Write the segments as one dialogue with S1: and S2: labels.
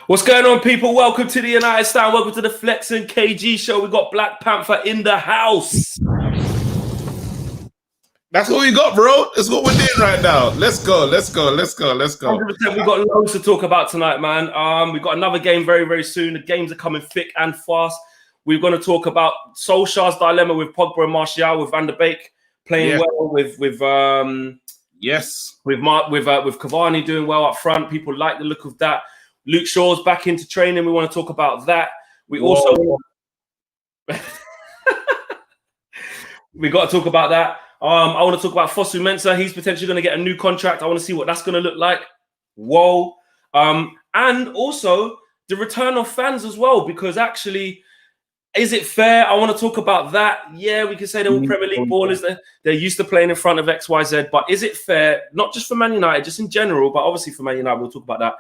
S1: What's going on, people? Welcome to the United Stand. Welcome to the Flex and KG show. We got Black Panther in the house.
S2: That's what we got, bro. That's what we're doing right now. Let's go.
S1: 100%. We've got loads to talk about tonight, man. We've got another game very, very soon. The games are coming thick and fast. We're going to talk about Solskjaer's dilemma with Pogba and Martial, with Van der Beek playing well, with Cavani doing well up front. People like the look of that. Luke Shaw's back into training. We want to talk about that. We got to talk about that. I want to talk about Fosu Mensah. He's potentially going to get a new contract. I want to see what that's going to look like. Whoa. And also the return of fans as well, because actually, is it fair? I want to talk about that. Yeah, we can say they're all Premier League ballers. They're used to playing in front of XYZ, but is it fair? Not just for Man United, just in general, but obviously for Man United, we'll talk about that.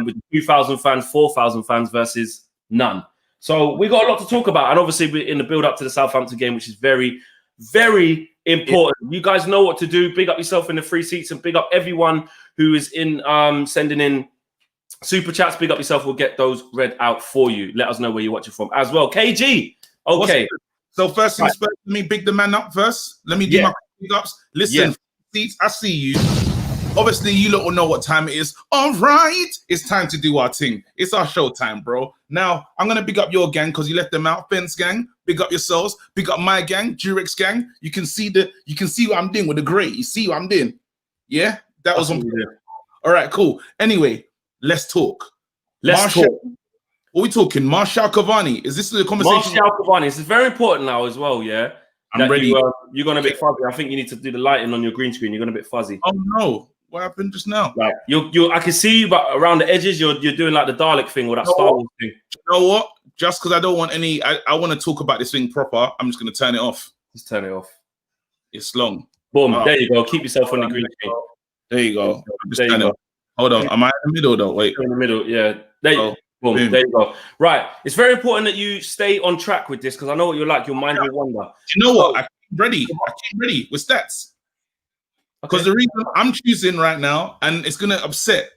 S1: With 2,000 fans, 4,000 fans versus none. So we got a lot to talk about. And obviously we're in the build up to the Southampton game, which is very, very important. You guys know what to do. Big up yourself in the free seats and big up everyone who is in sending in super chats. Big up yourself. We'll get those read out for you. Let us know where you're watching from as well. KG. Okay.
S2: So first things first, let me big the man up first. Let me do my big ups. Listen, seats, I see you. Obviously, you lot will know what time it is. All right, it's time to do our thing. It's our show time, bro. Now, I'm going to big up your gang because you left them out. Fence gang, big up yourselves. Big up my gang, Durex gang. You can see what I'm doing with the grey. You see what I'm doing? Yeah? That was on. All right, cool. Anyway, let's talk. Let's talk. What are we talking? Martial Cavani. Is this the conversation?
S1: Martial Cavani. This is very important now as well, yeah?
S2: I'm ready.
S1: You're going a bit fuzzy. I think you need to do the lighting on your green screen. You're going a bit fuzzy.
S2: Oh, no. What happened just now?
S1: Like I can see you, but around the edges, you're doing like the Dalek thing or that Star Wars thing.
S2: You know what? Just because I don't want any, I want to talk about this thing proper. I'm just going to turn it off.
S1: Just turn it off.
S2: It's long.
S1: Boom. There you go. Keep yourself on the green screen.
S2: There you go. Hold on. Am I in the middle though? Wait.
S1: You're in the middle. Yeah. There you go. Boom. There you go. Right. It's very important that you stay on track with this because I know what you're like. Your mind will wander.
S2: You know what? I came ready with stats. Because the reason I'm choosing right now, and it's gonna upset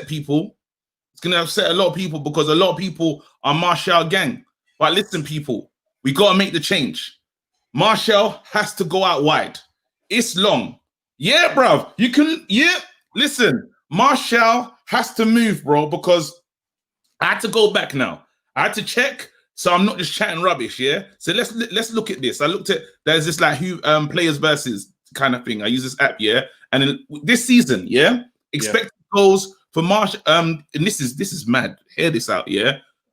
S2: people. It's gonna upset a lot of people because a lot of people are Martial gang. But listen, people, we gotta make the change. Martial has to go out wide. It's long. Yeah, bruv. You can, listen, Martial has to move, bro, because I had to go back now. I had to check, so I'm not just chatting rubbish, yeah? So let's look at this. I looked at there's this like who players versus kind of thing. I use this app, and then this season, expected goals for Martial. And this is mad. Hear this out,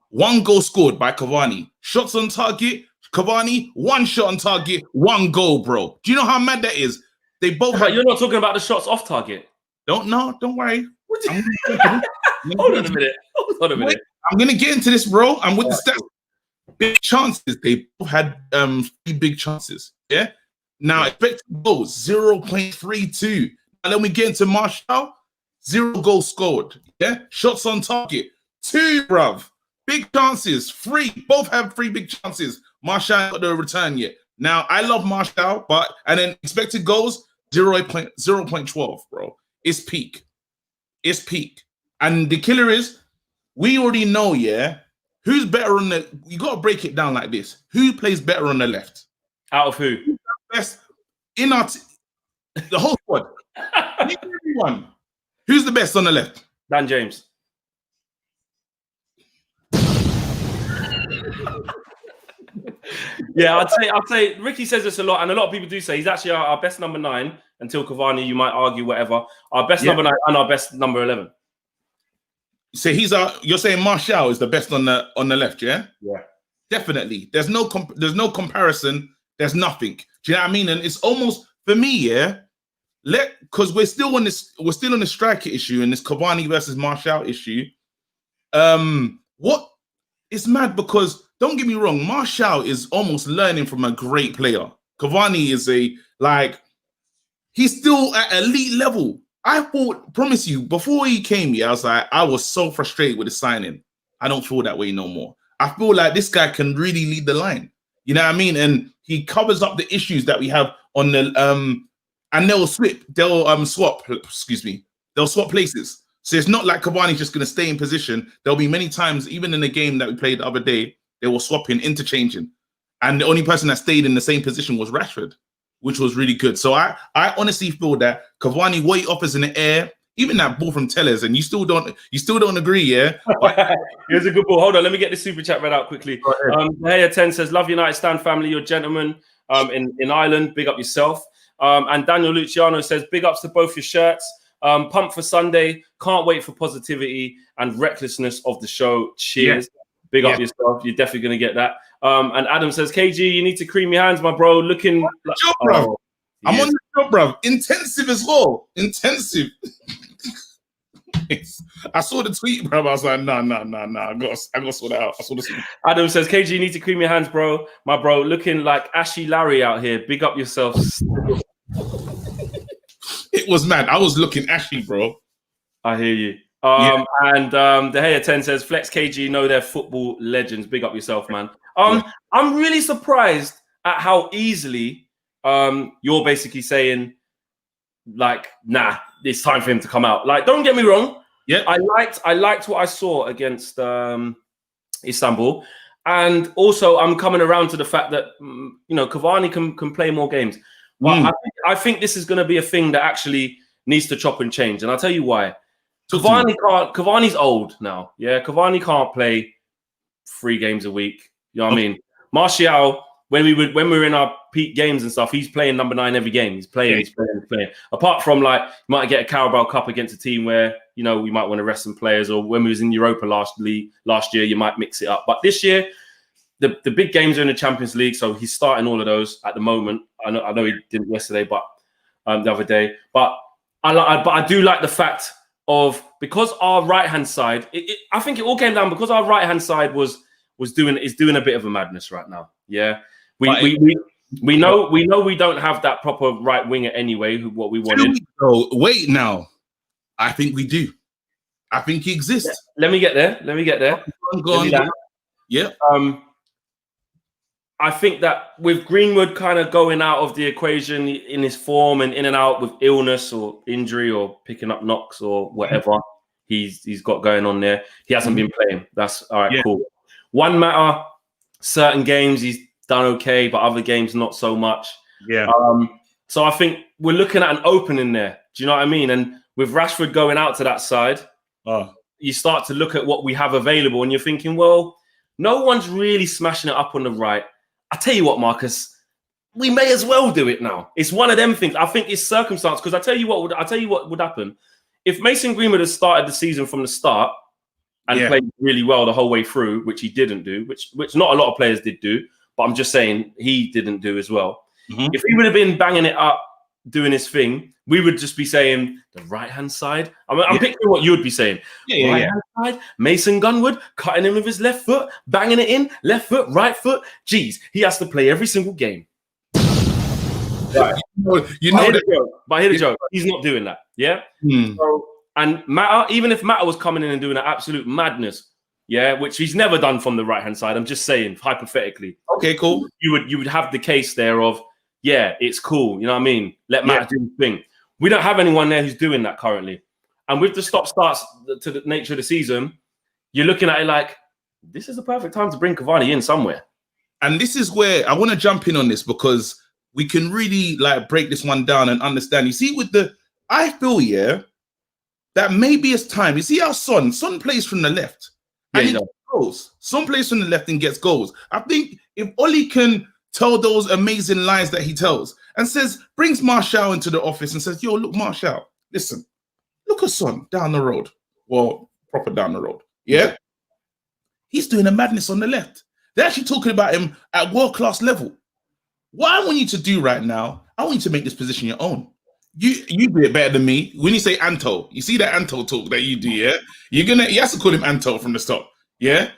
S2: 1 goal scored by Cavani. Shots on target, Cavani. 1 shot on target, 1 goal, bro. Do you know how mad that is? They both.
S1: But you're not talking about the shots off target.
S2: Don't worry.
S1: Hold on a minute.
S2: I'm gonna get into this, bro. I'm with the stats. Big chances. They both had 3 big chances. Yeah. Now, expected goals, 0.32. And then we get into Martial, 0 goals scored. Yeah. Shots on target, 2, bruv. Big chances, 3. Both have 3 big chances. Martial ain't got the return yet. Now, I love Martial, and then expected goals, 0.12, bro. It's peak. It's peak. And the killer is, we already know, who's better on the, you got to break it down like this. Who plays better on the left?
S1: Out of who?
S2: Best in our the whole squad. Everyone. Who's the best on the left?
S1: Dan James. I'd say Ricky says this a lot, and a lot of people do say he's actually our best number 9 until Cavani. You might argue whatever. Our best number 9 and our best number 11.
S2: So you're saying Martial is the best on the left, yeah?
S1: Yeah,
S2: definitely. There's no comparison. There's nothing. Do you know what I mean? And it's almost for me, because we're still on the striker issue and this Cavani versus Martial issue. What is mad because don't get me wrong, Martial is almost learning from a great player. Cavani is he's still at elite level. I promise you, before he came here, I was so frustrated with the signing. I don't feel that way no more. I feel like this guy can really lead the line. You know what I mean? And he covers up the issues that we have on the and they'll swap places. So it's not like Cavani's just going to stay in position. There'll be many times, even in the game that we played the other day, they were swapping, interchanging. And the only person that stayed in the same position was Rashford, which was really good. So I honestly feel that Cavani, what he offers in the air, even that ball from Tellers, and you still don't agree, yeah?
S1: Here's a good ball. Hold on, let me get the super chat read out quickly. Hey, 10 says, love United Stand family, you're gentlemen in Ireland. Big up yourself. And Daniel Luciano says, big ups to both your shirts. Pump for Sunday. Can't wait for positivity and recklessness of the show. Cheers. Yeah. Big up yourself. You're definitely going to get that. And Adam says, KG, you need to cream your hands, my bro. Looking like...
S2: Job, bro. I'm on the job, bro. Intensive as well. Intensive. I saw the tweet, bro. I was like, nah. I got to sort that out. I saw the tweet.
S1: Adam says, KG, you need to cream your hands, bro. My bro, looking like Ashy Larry out here. Big up yourself.
S2: It was mad. I was looking ashy, bro.
S1: I hear you. And the Hey 10 says, Flex KG, know they're football legends. Big up yourself, man. I'm really surprised at how easily you're basically saying, like, nah, it's time for him to come out. Like, don't get me wrong.
S2: Yeah,
S1: I liked what I saw against Istanbul, and also I'm coming around to the fact that Cavani can play more games. But I think this is going to be a thing that actually needs to chop and change, and I'll tell you why. Cavani's old now. Yeah, Cavani can't play 3 games a week. You know what I mean? Martial, when we were in our peak games and stuff, he's playing number 9 every game. He's playing. Apart from, like, you might get a Carabao Cup against a team where we might want to rest some players, or when we was in Europa last year, you might mix it up. But this year, the big games are in the Champions League, so he's starting all of those at the moment. I know he didn't yesterday, but the other day. But I do like the fact of, because our right hand side, I think it all came down because our right hand side is doing a bit of a madness right now. Yeah, we know we don't have that proper right winger anyway. What we wanted.
S2: Wait now, I think we do. I think he exists.
S1: Yeah. Let me get there.
S2: Go on. Yeah.
S1: I think that with Greenwood kind of going out of the equation in his form and in and out with illness or injury or picking up knocks or whatever he's got going on there, he hasn't been playing. That's all right. Yeah. Cool. One matter, certain games he's done okay, but other games not so much.
S2: Yeah.
S1: So I think we're looking at an opening there. Do you know what I mean? And with Rashford going out to that side, you start to look at what we have available, and you're thinking, well, no one's really smashing it up on the right. I tell you what, Marcus, we may as well do it now. It's one of them things. I think it's circumstance, because I tell you what would happen if Mason Greenwood had started the season from the start and played really well the whole way through, which he didn't do, which not a lot of players did do, but I'm just saying he didn't do as well. If he would have been banging it up, doing his thing, we would just be saying the right-hand side. I'm picturing what you would be saying. Right-hand side, Mason Greenwood cutting in with his left foot, banging it in, left foot, right foot. Jeez, he has to play every single game. Right. But I hear the joke. He's not doing that. Yeah. So, and Mata, even if Mata was coming in and doing an absolute madness, which he's never done from the right-hand side. I'm just saying, hypothetically.
S2: Okay, cool.
S1: You would have the case there of, it's cool. You know what I mean? Let Mata do his thing. We don't have anyone there who's doing that currently. And with the stop-starts to the nature of the season, you're looking at it like, this is the perfect time to bring Cavani in somewhere.
S2: And this is where I want to jump in on this, because we can really break this one down and understand. You see, I feel that maybe it's time. You see how Son plays from the left and he gets goals. Son plays from the left and gets goals. I think if Oli can tell those amazing lines that he tells and brings Martial into the office and says, yo, look, Martial, listen, look at Son down the road. Well, proper down the road. Yeah. He's doing a madness on the left. They're actually talking about him at world-class level. What I want you to do right now, I want you to make this position your own. You do it better than me. When you say Anto, you see that Anto talk that you do, yeah? You have to call him Anto from the start, yeah?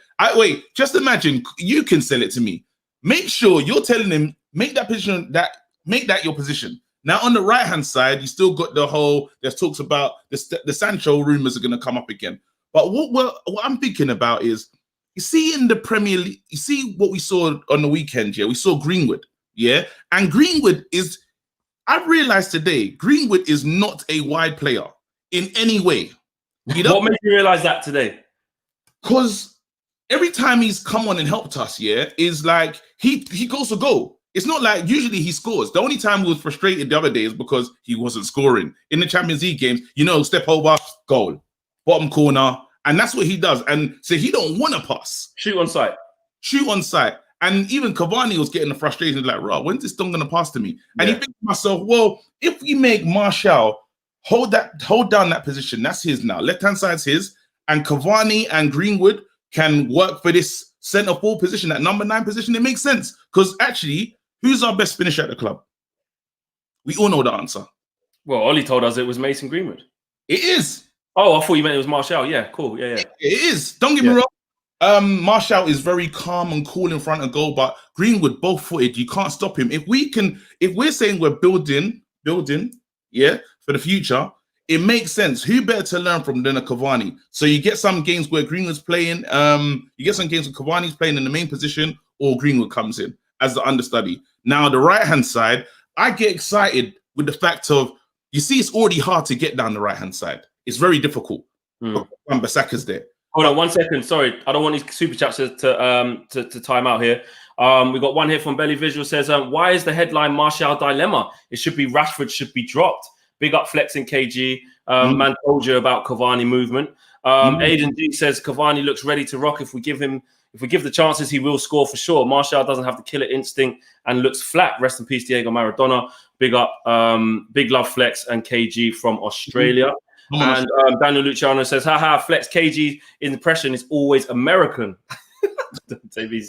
S2: Just imagine you can sell it to me. Make sure you're telling him, make that your position. Now, on the right-hand side, you still got there's talks about the Sancho rumors are going to come up again. But what I'm thinking about is, you see in the Premier League, you see what we saw on the weekend, we saw Greenwood, and Greenwood I've realized today, Greenwood is not a wide player in any way.
S1: What made you realise that today?
S2: Because every time he's come on and helped us, is like he goes for goal. It's not like usually he scores. The only time he was frustrated the other day is because he wasn't scoring. In the Champions League games, step over, goal, bottom corner, and that's what he does. And so he don't want to pass.
S1: Shoot on sight.
S2: And even Cavani was getting the frustration, like, "Right, when's this done going to pass to me?" And he thinks to myself, well, if we make Martial hold down that position, that's his now. Left-hand side's his, and Cavani and Greenwood can work for this centre-forward position, that number 9 position. It makes sense. Because actually, who's our best finisher at the club? We all know the answer.
S1: Well, Ollie told us it was Mason Greenwood.
S2: It is.
S1: Oh, I thought you meant it was Martial. Yeah, cool. Yeah.
S2: It is. Don't get me wrong. Martial is very calm and cool in front of goal, but Greenwood, both-footed, you can't stop him. If we're saying we're building, for the future, it makes sense. Who better to learn from than a Cavani? So you get some games where Greenwood's playing, you get some games where Cavani's playing in the main position, or Greenwood comes in as the understudy. Now, the right-hand side, I get excited with the fact of, you see, it's already hard to get down the right-hand side. It's very difficult. Wan-Bissaka's there.
S1: Hold on 1 second. Sorry, I don't want these super chats to time out here. We got one here from Belly Visual says, why is the headline Martial dilemma? It should be Rashford should be dropped. Big up Flex and KG. Man told you about Cavani movement. Aiden D says Cavani looks ready to rock. If we give the chances, he will score for sure. Martial doesn't have the killer instinct and looks flat. Rest in peace, Diego Maradona. Big up, big love Flex and KG from Australia. And Daniel Luciano says, haha, Flex KG impression is always American. And that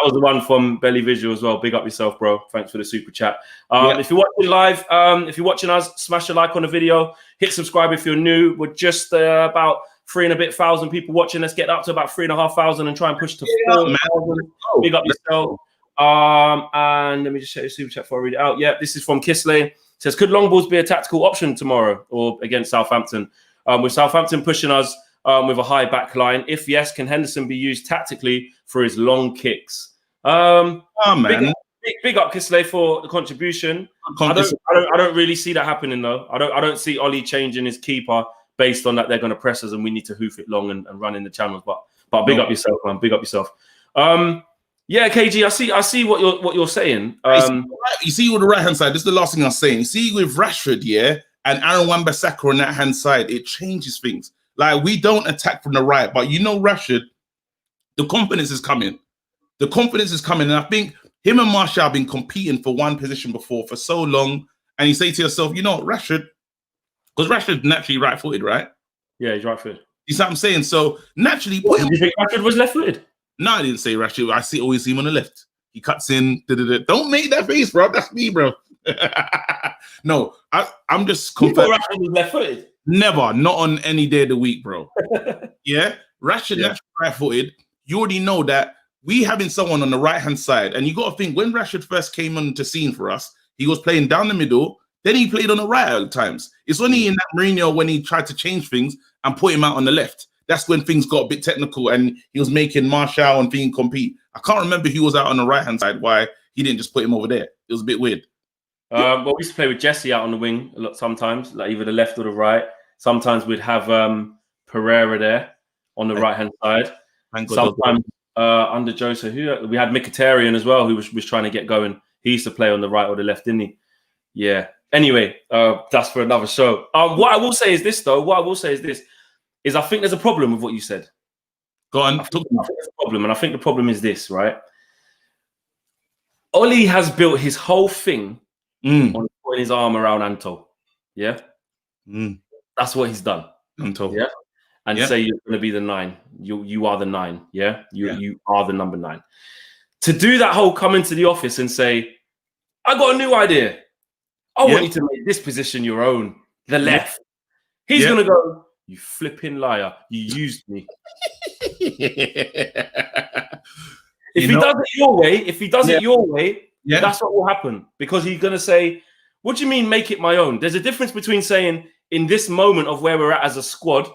S1: was the one from Belly Visual as well. Big up yourself, bro. Thanks for the super chat. If you're watching live, if you're watching us, smash a like on the video. Hit subscribe if you're new. We're just about 3,000 people watching. Let's get up to about 3,500 and try and push to 4,000. Big up yourself. And let me just check the super chat before I read it out. Yeah, this is from Kisley. Says, could long balls be a tactical option tomorrow or against Southampton? With Southampton pushing us with a high back line. If yes, can Henderson be used tactically for his long kicks? Man. Big up Kisley for the contribution. I don't really see that happening though. I don't see Ollie changing his keeper based on that they're going to press us and we need to hoof it long and run in the channels. But big up yourself, man. Big up yourself. Yeah, KG, I see what you're saying.
S2: You see with the right hand side, this is the last thing I'm saying. You see with Rashford, and Aaron Wan-Bissaka on that hand side, it changes things. Like, we don't attack from the right, but Rashford, the confidence is coming. The confidence is coming, and I think him and Martial have been competing for one position before for so long, and you say to yourself, Rashford, because Rashford's naturally right-footed, right?
S1: Yeah, he's right-footed.
S2: You see what I'm saying? So naturally,
S1: do you think Rashford was left-footed?
S2: No, I didn't say Rashford. I always see him on the left. He cuts in. Don't make that face, bro. That's me, bro. No, I'm just confirming.
S1: Rashford was left-footed?
S2: Never. Not on any day of the week, bro. Rashford naturally right-footed. You already know that we having someone on the right-hand side, and you got to think, when Rashford first came on the scene for us, he was playing down the middle, then he played on the right at times. It's only in that Mourinho when he tried to change things and put him out on the left. That's when things got a bit technical and he was making Martial and Beek compete. I can't remember who was out on the right-hand side, why he didn't just put him over there. It was a bit weird.
S1: Well, we used to play with Jesse out on the wing a lot sometimes, like either the left or the right. Sometimes we'd have Pereira there on the right-hand side. Sometimes under Joseph, we had Mkhitaryan as well, who was trying to get going. He used to play on the right or the left, didn't he? Yeah. Anyway, that's for another show. What I will say is this, though. I think there's a problem with what you said.
S2: Go on.
S1: I think there's a problem, and I think the problem is this, right? Ollie has built his whole thing on putting his arm around Anto. Yeah? That's what he's done.
S2: Anto.
S1: Yeah? And say you're going to be the 9. You are the 9. Yeah? You are the number 9. To do that whole come into the office and say, I got a new idea. I want you to make this position your own. The left. He's going to go, you flipping liar. You used me. If he does it your way, that's what will happen. Because he's going to say, what do you mean make it my own? There's a difference between saying, in this moment of where we're at as a squad,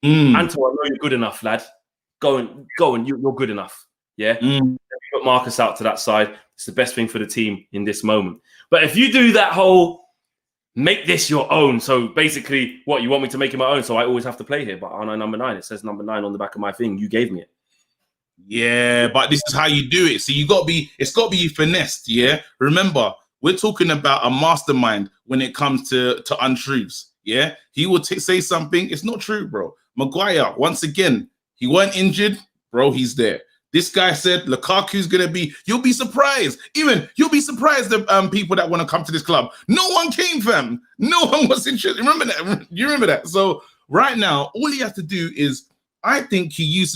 S1: Anto, I know you're good enough, lad. Go on, you're good enough. Yeah? Put Marcus out to that side. It's the best thing for the team in this moment. But if you do that whole, make this your own. So basically, what you want me to make it my own? So I always have to play here. But aren't I number 9? It says number 9 on the back of my thing. You gave me it.
S2: Yeah, but this is how you do it. So it's got to be finessed. Yeah, remember, we're talking about a mastermind when it comes to untruths. Yeah, he will say something. It's not true, bro. Maguire, once again, he weren't injured, bro. He's there. This guy said Lukaku's gonna be. You'll be surprised. Even you'll be surprised the people that want to come to this club. No one came, fam. No one was interested. Remember that? You remember that? So right now, all he has to do is, I think you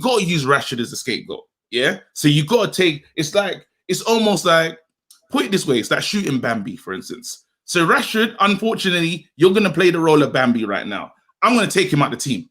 S2: got to use Rashford as a scapegoat. Yeah. So you got to take. It's almost like, put it this way. It's like shooting Bambi, for instance. So Rashford, unfortunately, you're gonna play the role of Bambi right now. I'm gonna take him out the team.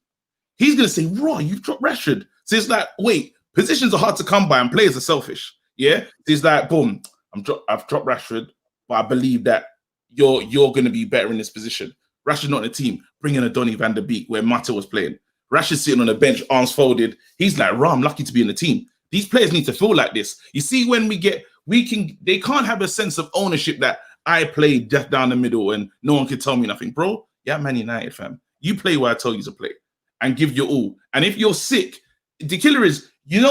S2: He's gonna say, "Raw, you've dropped Rashford." So it's like, wait. Positions are hard to come by and players are selfish. Yeah. It's like, boom, I've dropped Rashford, but I believe that you're going to be better in this position. Rashford not in the team. Bring in a Donny van der Beek where Mata was playing. Rashford sitting on the bench, arms folded. He's like, I'm lucky to be in the team. These players need to feel like this. You see, when they can't have a sense of ownership that I played just down the middle and no one can tell me nothing. Bro, yeah, Man United, fam. You play where I tell you to play and give your all. And if you're sick, the killer is,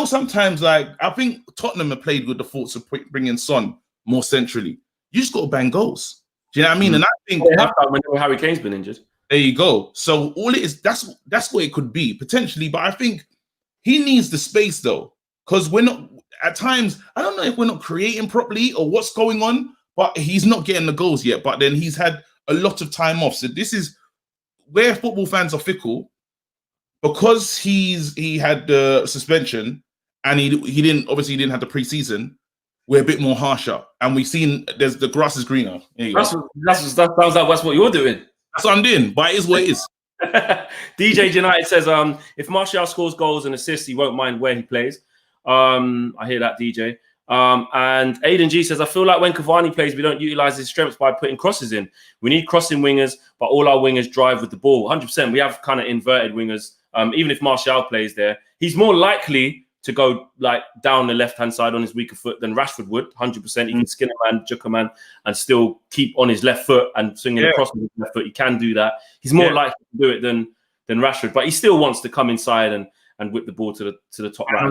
S2: sometimes, like, I think Tottenham have played with the thoughts of bringing Son more centrally. You just got to bang goals. Do you know what I mean? And I think
S1: when Harry Kane's been injured.
S2: There you go. So all it is, that's what it could be potentially. But I think he needs the space though, because we're not at times. I don't know if we're not creating properly or what's going on. But he's not getting the goals yet. But then he's had a lot of time off. So this is where football fans are fickle. Because he had the suspension and he didn't have the preseason, we're a bit more harsher. And we've seen the grass is greener.
S1: That sounds like that's what you're doing.
S2: That's what I'm doing, but it is what it is.
S1: DJ United says, if Martial scores goals and assists, he won't mind where he plays. I hear that, DJ. And Aiden G says, I feel like when Cavani plays, we don't utilize his strengths by putting crosses in. We need crossing wingers, but all our wingers drive with the ball. 100%. We have kind of inverted wingers. Even if Martial plays there, he's more likely to go like down the left-hand side on his weaker foot than Rashford would. 100%. He can skin a man, juke a man, and still keep on his left foot and swinging across with his left foot. He can do that. He's more likely to do it than Rashford, but he still wants to come inside and whip the ball to the top right.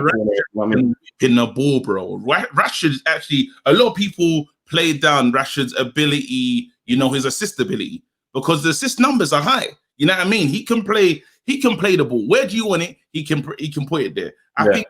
S2: In the ball, bro. Rashford is actually, a lot of people play down Rashford's ability, his assist ability, because the assist numbers are high. You know what I mean? He can play the ball. Where do you want it? He can put it there. I think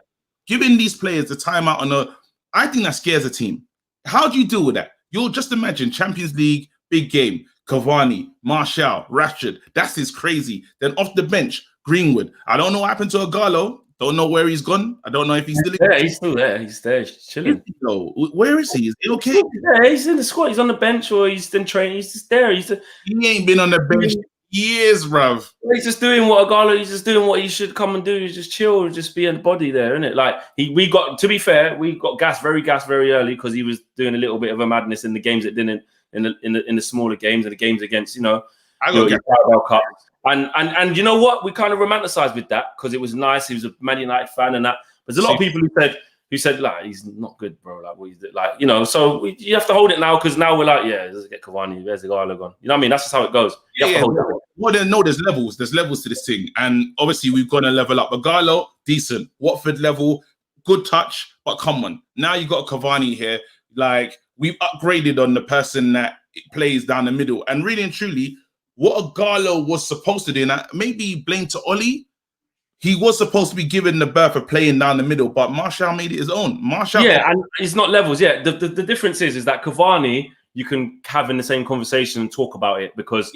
S2: giving these players the timeout I think that scares a team. How do you deal with that? You'll just imagine Champions League, big game, Cavani, Martial, Rashford. That's crazy. Then off the bench, Greenwood. I don't know what happened to Agallo. Don't know where he's gone. I don't know if he's still
S1: there. He's still there. He's there. He's chilling.
S2: Where is he? Is he okay?
S1: Yeah, he's in the squad. He's on the bench or he's in training. He's just there. He
S2: ain't been on the bench years, bruv.
S1: He's just doing what Agallo. He's just doing what he should come and do. He's just chill and just be in the body there, isn't it? Like we got gassed very early because he was doing a little bit of a madness in the games that didn't in the smaller games and the games against your Carabao Cup. And you know what? We kind of romanticized with that because it was nice. He was a Man United fan and that. There's a lot of people who said like he's not good, bro. Like what he's like, So you have to hold it now because now we're like, let's get Cavani. Where's the guy gone? You know what I mean? That's just how it goes. You have to hold it.
S2: Well, there's levels. There's levels to this thing, and obviously we've got to level up. Agallo, decent. Watford level, good touch, but come on. Now you got Cavani here. Like we've upgraded on the person that plays down the middle, and really and truly, what Agallo was supposed to do, and maybe blame to Oli. He was supposed to be given the berth of playing down the middle, but Martial made it his own.
S1: And it's not levels. Yeah, the difference is that Cavani, you can have in the same conversation and talk about it because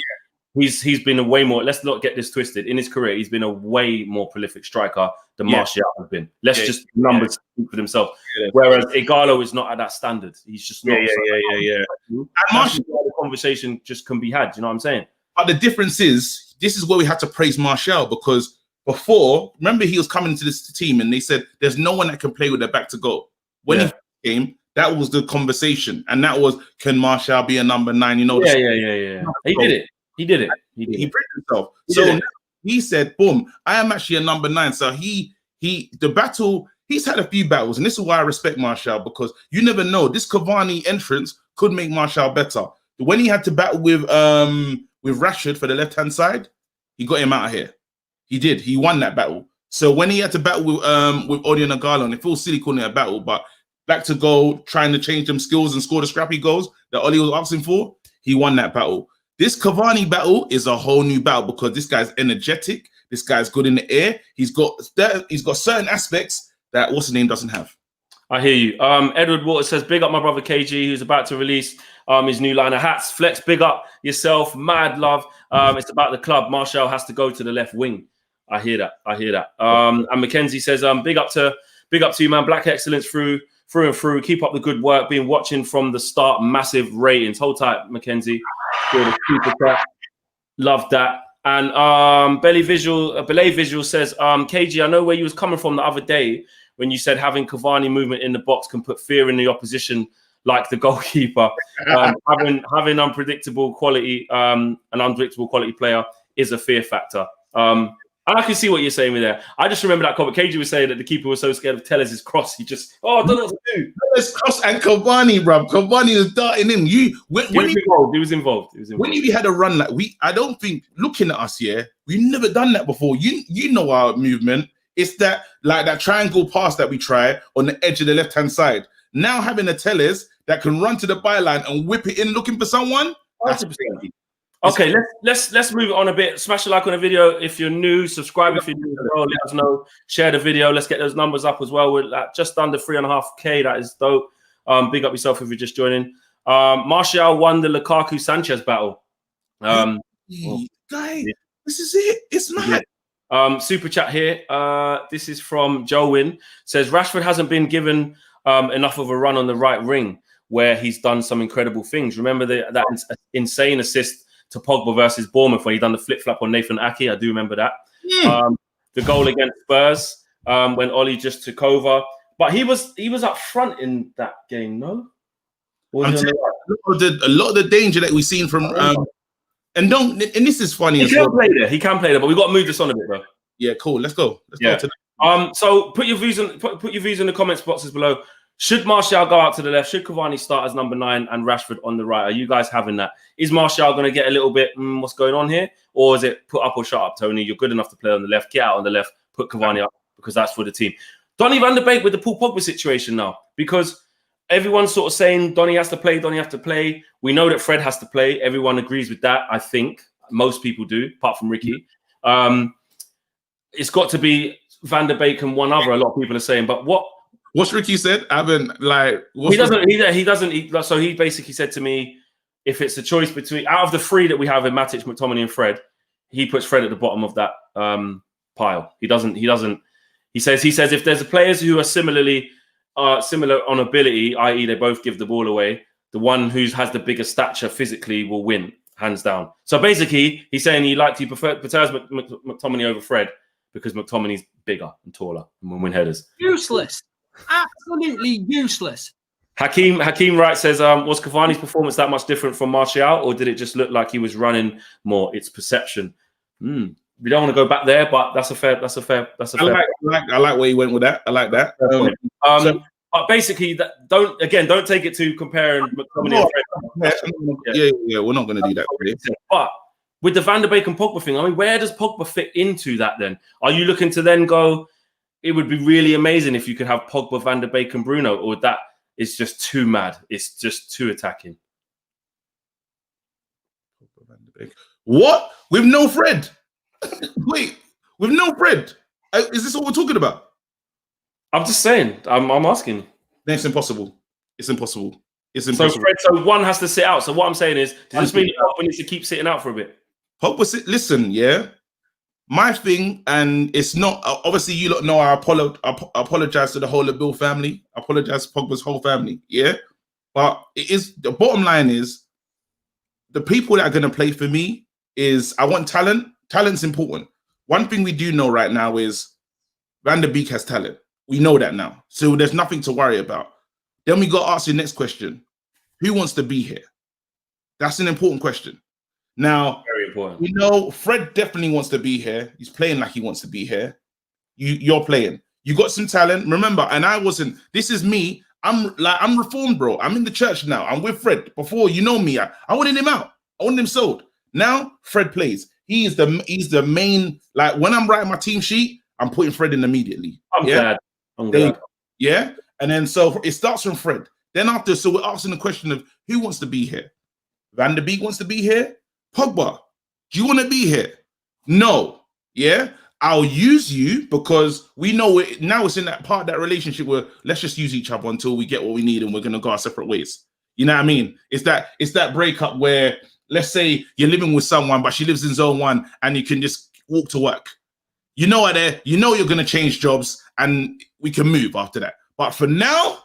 S1: he's been a way more. Let's not get this twisted. In his career, he's been a way more prolific striker than Martial has been. Just numbers speak for themselves. Yeah. Whereas Agallo is not at that standard. He's just not. And Martial, the conversation just can be had. Do you know what I'm saying?
S2: But the difference is, this is where we had to praise Martial because. Before, remember he was coming to this team and they said there's no one that can play with their back to goal. When he came, that was the conversation, and that was, can Martial be a number 9? He
S1: did it. He
S2: proved himself. He said, boom, I am actually a number 9. So the battle, he's had a few battles, and this is why I respect Martial because you never know. This Cavani entrance could make Martial better. When he had to battle with Rashford for the left-hand side, he got him out of here. He did. He won that battle. So when he had to battle with Odion Igalo, and it feels silly calling it a battle, but back to goal, trying to change them skills and score the scrappy goals that Oli was asking for, he won that battle. This Cavani battle is a whole new battle because this guy's energetic. This guy's good in the air. He's got certain aspects that what's his name doesn't have.
S1: I hear you. Edward Waters says, big up my brother KG, who's about to release his new line of hats. Flex, big up yourself. Mad love. It's about the club. Martial has to go to the left wing. I hear that. And Mackenzie says, big up to you, man. Black excellence through and through. Keep up the good work. Been watching from the start. Massive ratings. Hold tight, Mackenzie. Love that. And Belay Visual says, KG, I know where you was coming from the other day when you said having Cavani movement in the box can put fear in the opposition, like the goalkeeper. Having unpredictable quality, an unpredictable quality player is a fear factor. And I can see what you're saying with there. I just remember that comment. KG was saying that the keeper was so scared of Tellers' cross. He just, I don't know what to do.
S2: Tellers' cross and Cavani, bro. Cavani was darting in. He
S1: was involved.
S2: When you had a run like I don't think, looking at us here, we've never done that before. You know our movement. It's that like that triangle pass that we try on the edge of the left-hand side. Now having a Tellers that can run to the byline and whip it in looking for someone. That's crazy.
S1: Okay, let's move it on a bit. Smash a like on the video if you're new. Subscribe if you're new as well. Let us know. Share the video. Let's get those numbers up as well. We're at just under 3.5K. That is dope. Big up yourself if you're just joining. Martial won the Lukaku Sanchez battle.
S2: Guy, this is it. It's mad.
S1: Super chat here. This is from Joe Wynn. Says Rashford hasn't been given enough of a run on the right ring where he's done some incredible things. Remember that insane assist to Pogba versus Bournemouth when he done the flip-flap on Nathan Ake. I do remember that. The goal against Spurs when Oli just took over. But he was up front in that game, no?
S2: A lot of the danger that we've seen from and this is funny.
S1: He can play there, but we've got to move this on a bit, bro.
S2: Yeah, cool. Let's go. Go to
S1: so put your views in the comments boxes below. Should Martial go out to the left? Should Cavani start as number 9 and Rashford on the right? Are you guys having that? Is Martial going to get a little bit, what's going on here? Or is it put up or shut up, Tony? You're good enough to play on the left. Get out on the left. Put Cavani up because that's for the team. Donny van der Beek with the Paul Pogba situation now because everyone's sort of saying Donny has to play. We know that Fred has to play. Everyone agrees with that, I think. Most people do, apart from Ricky. It's got to be Van der Beek and one other, a lot of people are saying. But
S2: what's Ricky said? I haven't
S1: So he basically said to me, if it's a choice between out of the 3 that we have in Matic, McTominay, and Fred, he puts Fred at the bottom of that pile. He says if there's players who are similar on ability, i.e. they both give the ball away, the one who has the bigger stature physically will win, hands down. So basically, he's saying he prefers McTominay over Fred because McTominay's bigger and taller and will win headers.
S3: Useless. Absolutely useless.
S1: Hakeem Wright says, was Cavani's performance that much different from Martial, or did it just look like he was running more? It's perception. We don't want to go back there, but that's a fair.
S2: I like where you went with that. I like that.
S1: But basically, don't take it to comparing McTominay and Fred.
S2: Yeah, we're not going to do that. Really.
S1: But with the Van der Beek and Pogba thing, I mean, where does Pogba fit into that then? Are you looking to then go, it would be really amazing if you could have Pogba, Van der Beek and Bruno, or that is just too mad? It's just too attacking.
S2: What? With no Fred? Wait, with no Fred? Is this what we're talking about?
S1: I'm just saying. I'm asking.
S2: It's impossible. It's impossible.
S1: So one has to sit out. So what I'm saying is, does this mean Pogba needs to keep sitting out for a bit?
S2: Listen, yeah. My thing, and it's not obviously you lot know I apologize to the whole of Bill family. I apologize to Pogba's whole family, yeah. But it is the bottom line is the people that are going to play for me is I want talent. Talent's important. One thing we do know right now is Van der Beek has talent. We know that now, so there's nothing to worry about. Then we got to ask the next question: who wants to be here? That's an important question. Now,
S1: very important.
S2: We know Fred definitely wants to be here. He's playing like he wants to be here. You're playing. You got some talent. Remember, and I wasn't. This is me. I'm reformed, bro. I'm in the church now. I'm with Fred. Before, you know me, I wanted him out. I wanted him sold. Now Fred plays. He's the main. Like when I'm writing my team sheet, I'm putting Fred in immediately.
S1: I'm glad.
S2: Yeah, and then so it starts from Fred. Then after, so we're asking the question of who wants to be here. Van der Beek wants to be here. Pogba, do you want to be here? No. Yeah. I'll use you because we know it now. It's in that part of that relationship where let's just use each other until we get what we need and we're gonna go our separate ways. You know what I mean? It's that breakup where let's say you're living with someone, but she lives in zone 1 and you can just walk to work. You know her there, you know you're gonna change jobs and we can move after that. But for now,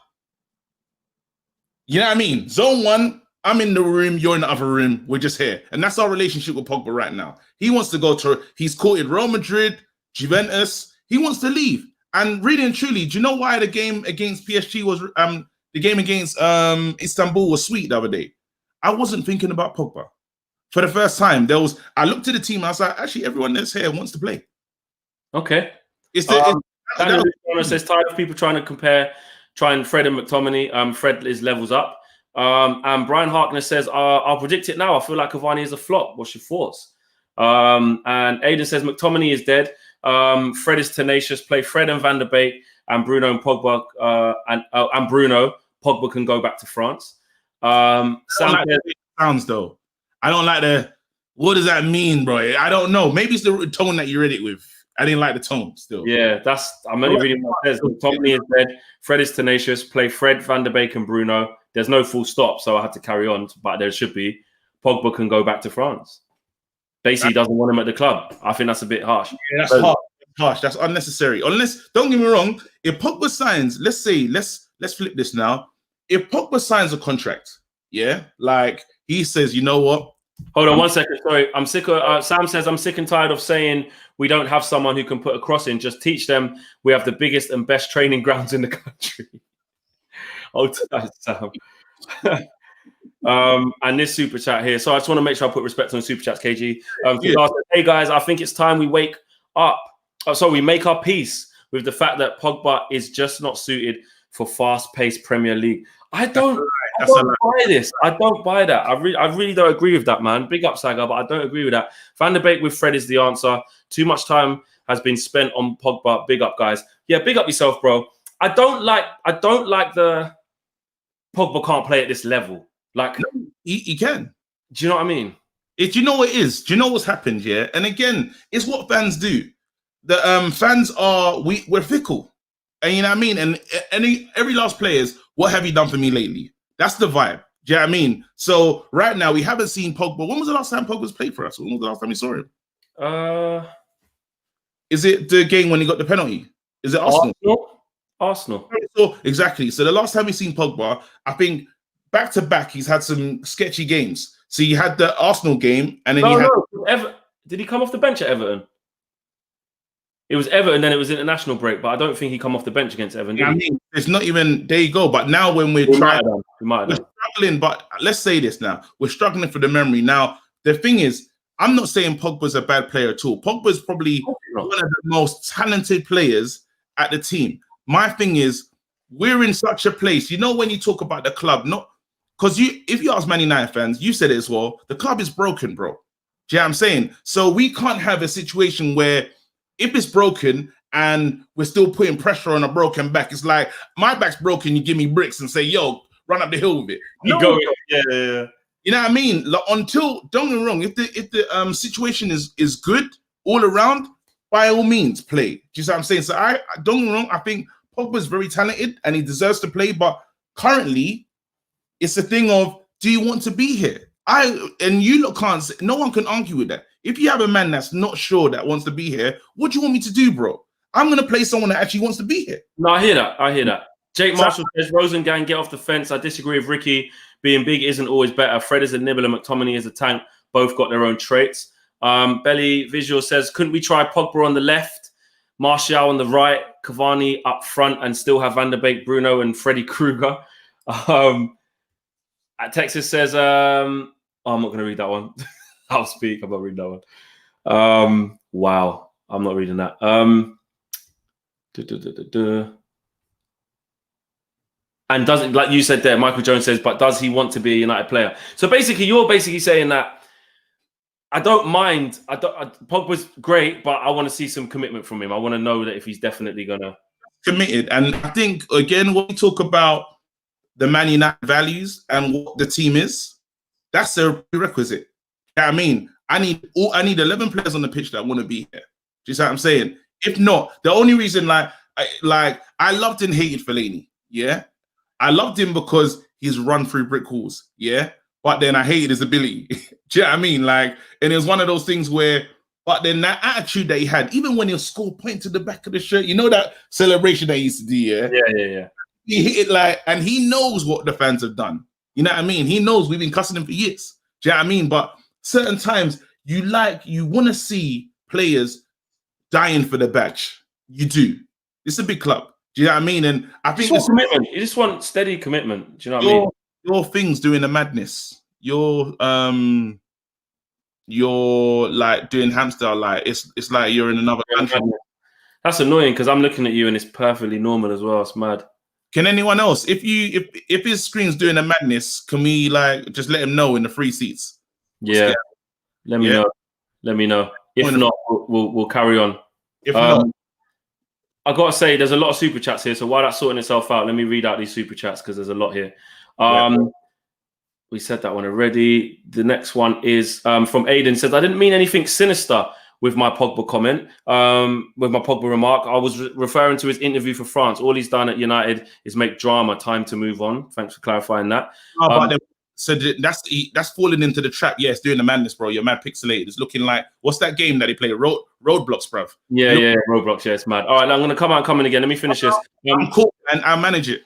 S2: you know what I mean? Zone 1, I'm in the room, you're in the other room, we're just here. And that's our relationship with Pogba right now. He wants to go to, he's courted Real Madrid, Juventus. He wants to leave. And really and truly, do you know why the game against PSG was the game against Istanbul was sweet the other day? I wasn't thinking about Pogba. For the first time, I looked at the team, I was like, actually, everyone that's here wants to play.
S1: Okay.
S2: That
S1: says tired of people trying to trying Fred and McTominay. Fred is levels up. And Brian Harkness says, I'll predict it now. I feel like Cavani is a flop. What's your thoughts? And Aiden says McTominay is dead. Fred is tenacious. Play Fred and Van der Beek and Bruno and Pogba and Bruno. Pogba can go back to France. Sam
S2: sounds though. I don't like the. What does that mean, bro? I don't know. Maybe it's the tone that you read it with. I didn't like the tone still.
S1: Yeah, I'm only reading what it says. McTominay is dead. Fred is tenacious. Play Fred, Van der Beek and Bruno. There's no full stop, so I had to carry on. But there should be. Pogba can go back to France. Basically, doesn't want him at the club. I think that's a bit harsh.
S2: Yeah, that's harsh. That's unnecessary. Unless, don't get me wrong, if Pogba signs, let's flip this now. If Pogba signs a contract, yeah, like he says, you know what?
S1: Hold on 1 second. Sorry, I'm sick of. Sam says I'm sick and tired of saying we don't have someone who can put a cross in. Just teach them. We have the biggest and best training grounds in the country. Oh, Sam. And this super chat here. So I just want to make sure I put respect on the super chats, KG. Hey guys, I think it's time we wake up. We make our peace with the fact that Pogba is just not suited for fast-paced Premier League. I don't buy this. I don't buy that. I really don't agree with that, man. Big up, Saga, but I don't agree with that. Van der Beek with Fred is the answer. Too much time has been spent on Pogba. Big up, guys. Yeah, big up yourself, bro. I don't like the Pogba can't play at this level. Like
S2: he can.
S1: Do you know what I mean?
S2: Do you know what it is? Do you know what's happened here? And again, it's what fans do. The fans we're fickle. And you know what I mean? And every last player is, what have you done for me lately? That's the vibe. Do you know what I mean? So right now we haven't seen Pogba. When was the last time Pogba's played for us? When was the last time we saw him? Is it the game when he got the penalty? Is it Arsenal? So, exactly. So the last time we seen Pogba, I think back to back, he's had some sketchy games. So you had the Arsenal game, and then
S1: did he come off the bench at Everton? It was Everton, then it was international break, but I don't think he come off the bench against Everton.
S2: I mean, it's not even, there you go. But now when we're struggling, but let's say this now, we're struggling for the memory. Now, the thing is, I'm not saying Pogba's a bad player at all. Pogba's probably one of the most talented players at the team. My thing is, we're in such a place, you know, when you talk about the club, not because if you ask Man United fans, you said it as well, the club is broken, bro. Do you know what I'm saying? So we can't have a situation where if it's broken and we're still putting pressure on a broken back, it's like my back's broken, you give me bricks and say, yo, run up the hill with it.
S1: Yeah.
S2: You know what I mean? Like, don't get me wrong, if the situation is good all around, by all means, play. Do you see what I'm saying? So I don't get me wrong, I think Pogba's very talented and he deserves to play, but currently it's a thing of, do you want to be here? No one can argue with that. If you have a man that's not sure that wants to be here, what do you want me to do, bro? I'm going to play someone that actually wants to be here.
S1: No, I hear that. Jake Marshall says, Rosengang, get off the fence. I disagree with Ricky. Being big isn't always better. Fred is a nibble and McTominay is a tank. Both got their own traits. Belly Visual says, couldn't we try Pogba on the left, Martial on the right, Cavani up front, and still have Van der Beek, Bruno, and Freddy Krueger? Texas says, I'm not going to read that one. I'll speak. I'm not reading that one. Wow. I'm not reading that. And doesn't, like you said there, Michael Jones says, but does he want to be a United player? So basically, you're basically saying that I don't mind. Pogba's great, but I want to see some commitment from him. I want to know that if he's definitely gonna
S2: committed. And I think again, when we talk about the Man United values and what the team is, that's a prerequisite. You know what I mean? I need 11 players on the pitch that want to be here. Do you see what I'm saying? If not, the only reason I loved and hated Fellaini. Yeah. I loved him because he's run through brick walls, yeah. But then I hated his ability. Do you know what I mean? Like, and it was one of those things where, but then that attitude that he had, even when he'll score, point to the back of the shirt, you know that celebration that he used to do, yeah?
S1: Yeah.
S2: He hit it like, and he knows what the fans have done. You know what I mean? He knows we've been cussing him for years. Do you know what I mean? But certain times you want to see players dying for the badge. You do. It's a big club. Do you know what I mean? And I think it's
S1: commitment. You just want steady commitment. Do you know what I mean?
S2: Your things doing the madness. You're like doing hamster. Like it's like you're in another country.
S1: That's annoying because I'm looking at you and it's perfectly normal as well. It's mad.
S2: Can anyone else, if his screen's doing the madness, can we like just let him know in the free seats?
S1: Yeah, let me know. Let me know. If not, we'll carry on.
S2: If not.
S1: I gotta say, there's a lot of super chats here. So while that's sorting itself out, let me read out these super chats because there's a lot here. We said that one already. The next one is from Aiden. Says, I didn't mean anything sinister with my Pogba comment, with my Pogba remark. I was referring to his interview for France. All he's done at United is make drama. Time to move on. Thanks for clarifying that.
S2: So that's falling into the trap. Yeah, it's doing the madness, bro. You're mad pixelated. It's looking like, what's that game that they play? Roadblocks, bruv.
S1: Yeah, Roadblocks. Yeah, it's mad. All right, now I'm going to come out and come in again. Let me finish this.
S2: I'm cool, and I'll manage it.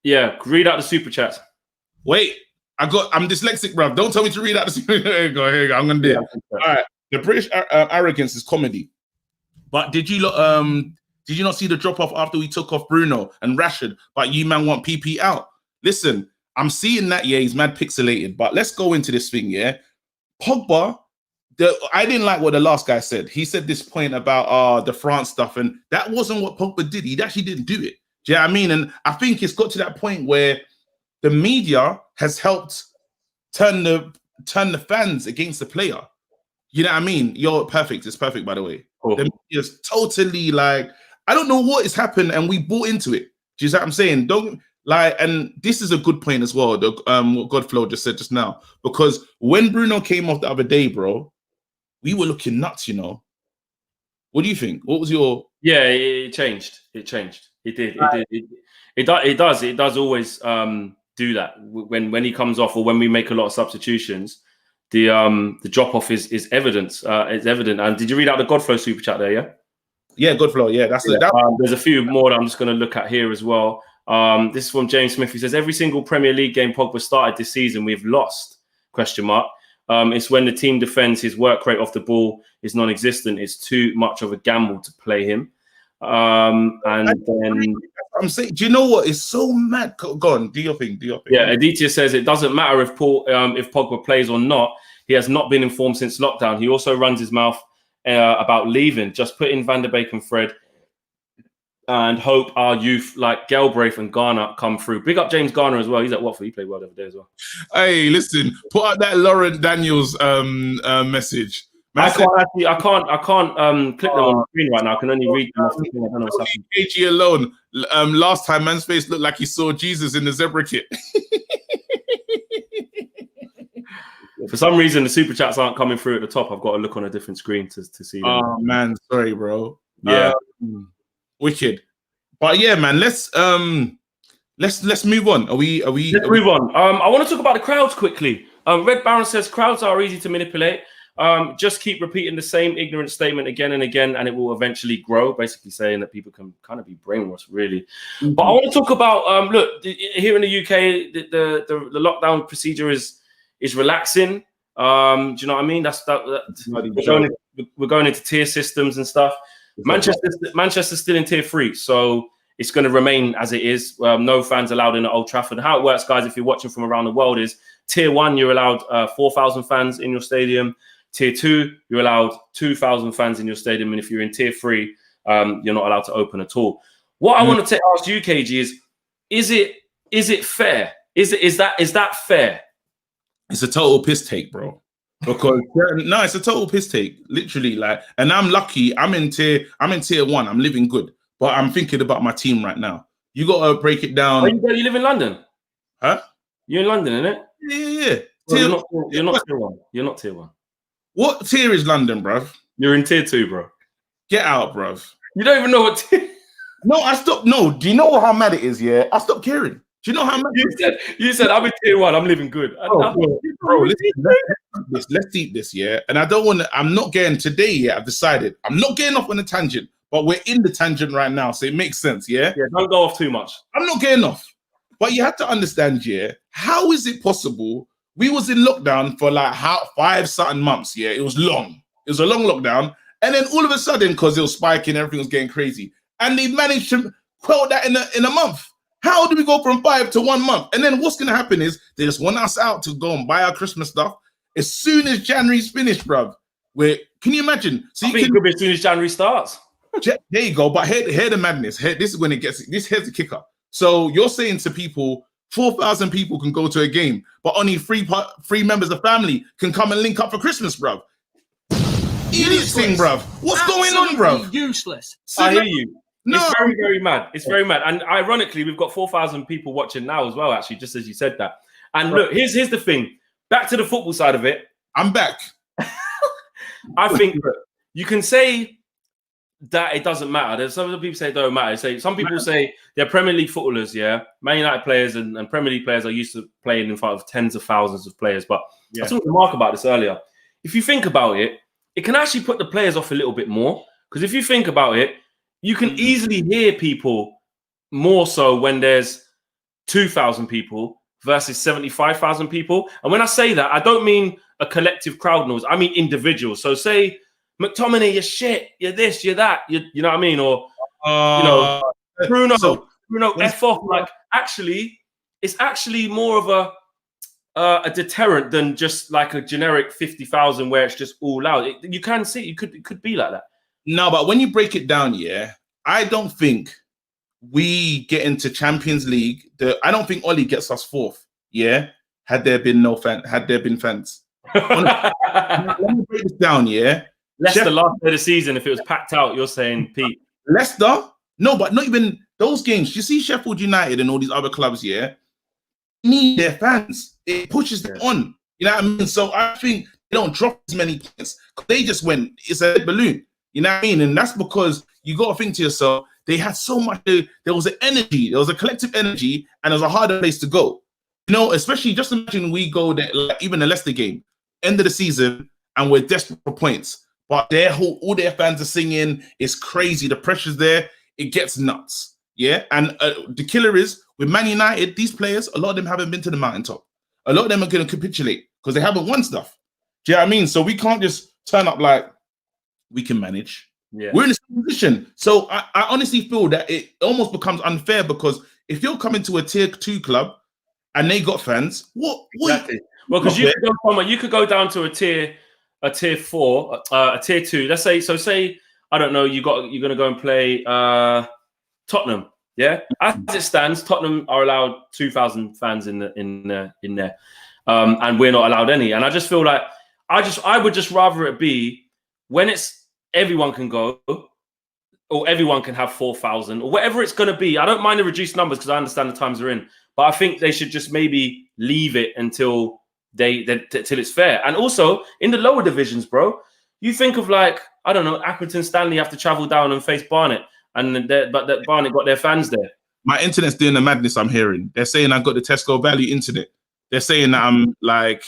S1: Yeah, read out the super chats.
S2: Wait, I'm dyslexic, bruv. Don't tell me to read out the super chats. Here you go. I'm going to do it. All right. The British arrogance is comedy. But did you not see the drop-off after we took off Bruno and Rashford, but you man want PP out? Listen, I'm seeing that, yeah, he's mad pixelated, but let's go into this thing, yeah? Pogba, I didn't like what the last guy said. He said this point about the France stuff, and that wasn't what Pogba did. He actually didn't do it. Do you know what I mean? And I think it's got to that point where the media has helped turn the fans against the player. You know what I mean? You're perfect. It's perfect, by the way.
S1: Cool.
S2: The media's totally like, I don't know what has happened, and we bought into it. Do you see what I'm saying? And this is a good point as well, what Godflow just said just now. Because when Bruno came off the other day, bro, we were looking nuts, you know. What do you think? What was your...
S1: Yeah, it changed. It changed. It did. It does always do that. When he comes off or when we make a lot of substitutions, the drop-off is evident. It's evident. And did you read out the Godflow super chat there, yeah?
S2: Yeah, Godflow, yeah.
S1: There's a few more that I'm just going to look at here as well. This is from James Smith. He says, every single Premier League game Pogba started this season, we've lost, ? It's when the team defends, his work rate off the ball is non-existent. It's too much of a gamble to play him. And then...
S2: I'm saying, do you know what? It's so mad. Go on, do your thing.
S1: Yeah, Aditya says, it doesn't matter if Pogba plays or not. He has not been informed since lockdown. He also runs his mouth about leaving. Just put in Van der Beek and Fred and hope our youth like Galbraith and Garner come through. Big up James Garner as well. He's at Watford. He played well the other day as well.
S2: Hey, listen, put out that Lauren Daniels message.
S1: I can't click them on the screen right now. I can only read them off the screen. I don't know what's happening.
S2: KG alone. Last time, man's face looked like he saw Jesus in the zebra kit.
S1: For some reason, the super chats aren't coming through at the top. I've got to look on a different screen to see them.
S2: Oh man, sorry, bro.
S1: Yeah,
S2: wicked. But yeah, man, let's move on. Let's
S1: move on. I want to talk about the crowds quickly. Red Baron says crowds are easy to manipulate. Just keep repeating the same ignorant statement again and again, and it will eventually grow. Basically saying that people can kind of be brainwashed, really. Mm-hmm. But I want to talk about look, here in the UK, the lockdown procedure is relaxing. Do you know what I mean? We're going into tier systems and stuff. Manchester's still in tier 3, so it's going to remain as it is. No fans allowed in at Old Trafford. How it works, guys, if you're watching from around the world, is tier 1, you're allowed 4,000 fans in your stadium. Tier 2, you're allowed 2,000 fans in your stadium. And if you're in tier 3, you're not allowed to open at all. What I want to ask you, KG, is it is it fair? Is that fair?
S2: It's a total piss take, bro. Because no, it's a total piss take, literally. Like, and I'm lucky. I'm in tier 1. I'm living good, but I'm thinking about my team right now. You gotta break it down.
S1: Oh, you live in London,
S2: huh?
S1: You're in London, innit?
S2: Yeah.
S1: Well, you're not tier 1. You're not tier 1.
S2: What tier is London, bruv?
S1: You're in tier 2, bro.
S2: Get out, bruv.
S1: You don't even know what tier.
S2: No, I stopped. No, do you know how mad it is? Yeah, I stopped caring. Do you know how mad?
S1: You said I'm in tier 1. I'm living good.
S2: Bro, let's deep this, yeah. And I don't want to. I'm not getting today. Yeah, I've decided I'm not getting off on a tangent, but we're in the tangent right now, so it makes sense. Yeah.
S1: Yeah. Don't go off too much.
S2: I'm not getting off, but you have to understand. Yeah, how is it possible? We was in lockdown for like 5 something months. Yeah, it was long. It was a long lockdown, and then all of a sudden, because it was spiking, everything was getting crazy, and they managed to quell that in a month. How do we go from 5 to 1 month? And then what's going to happen is they just want us out to go and buy our Christmas stuff as soon as January's finished, bruv. Can you imagine? So
S1: I think it could be as soon as January starts.
S2: There you go. But hear the madness. This is when it gets. Here's the kicker. So you're saying to people, 4,000 people can go to a game, but only three members of family can come and link up for Christmas, bruv. Idiot thing, bruv. What's going on, bruv?
S3: Useless.
S1: I hear you.
S2: No.
S1: It's very, very mad. It's very mad. And ironically, we've got 4,000 people watching now as well, actually, just as you said that. And look, here's the thing. Back to the football side of it.
S2: I'm back.
S1: I think you can say that it doesn't matter. There's some people say it don't matter. Some people say they're Premier League footballers, yeah. Man United players and Premier League players are used to playing in front of tens of thousands of players. But I talked to Mark about this earlier. If you think about it, it can actually put the players off a little bit more. Because if you think about it, you can easily hear people more so when there's 2,000 people versus 75,000 people. And when I say that, I don't mean a collective crowd noise. I mean individuals. So say, McTominay, you're shit, you're this, you're that, you know what I mean? Or, Bruno, F off. Like, actually, it's actually more of a deterrent than just like a generic 50,000 where it's just all out. You can see, it could be like that.
S2: No, but when you break it down, yeah, I don't think we get into Champions League. I don't think Oli gets us 4th. Yeah, had there been fans. Let me break this down. Yeah,
S1: Leicester last day of the season, if it was packed out, you're saying, Pete.
S2: Leicester, no, but not even those games. You see Sheffield United and all these other clubs. Yeah, need their fans. It pushes them on. You know what I mean? So I think they don't drop as many points. They just went. It's a balloon. You know what I mean? And that's because you got to think to yourself, they had so much, there was an energy, there was a collective energy, and it was a harder place to go. You know, especially just imagine we go there, like even the Leicester game, end of the season, and we're desperate for points. But all their fans are singing, it's crazy, the pressure's there, it gets nuts. Yeah, and the killer is, with Man United, these players, a lot of them haven't been to the mountaintop. A lot of them are going to capitulate, because they haven't won stuff. Do you know what I mean? So we can't just turn up like, we can manage. Yeah. We're in a position. So I honestly feel that it almost becomes unfair, because if you're coming to a tier 2 club and they got fans, what?
S1: Exactly. Well, because you could go down to a tier 4, a tier 2. Let's say, I don't know, you're gonna go and play Tottenham. Yeah. As it stands, Tottenham are allowed 2,000 fans in there, and we're not allowed any. And I just feel like I would just rather it be when it's everyone can go, or everyone can have 4,000, or whatever it's going to be. I don't mind the reduced numbers because I understand the times they're in, but I think they should just maybe leave it until till it's fair. And also in the lower divisions, bro, you think of like, I don't know, Accrington Stanley have to travel down and face Barnet, but Barnet got their fans there.
S2: My internet's doing the madness. I'm hearing they're saying I've got the Tesco Value internet. They're saying that I'm like,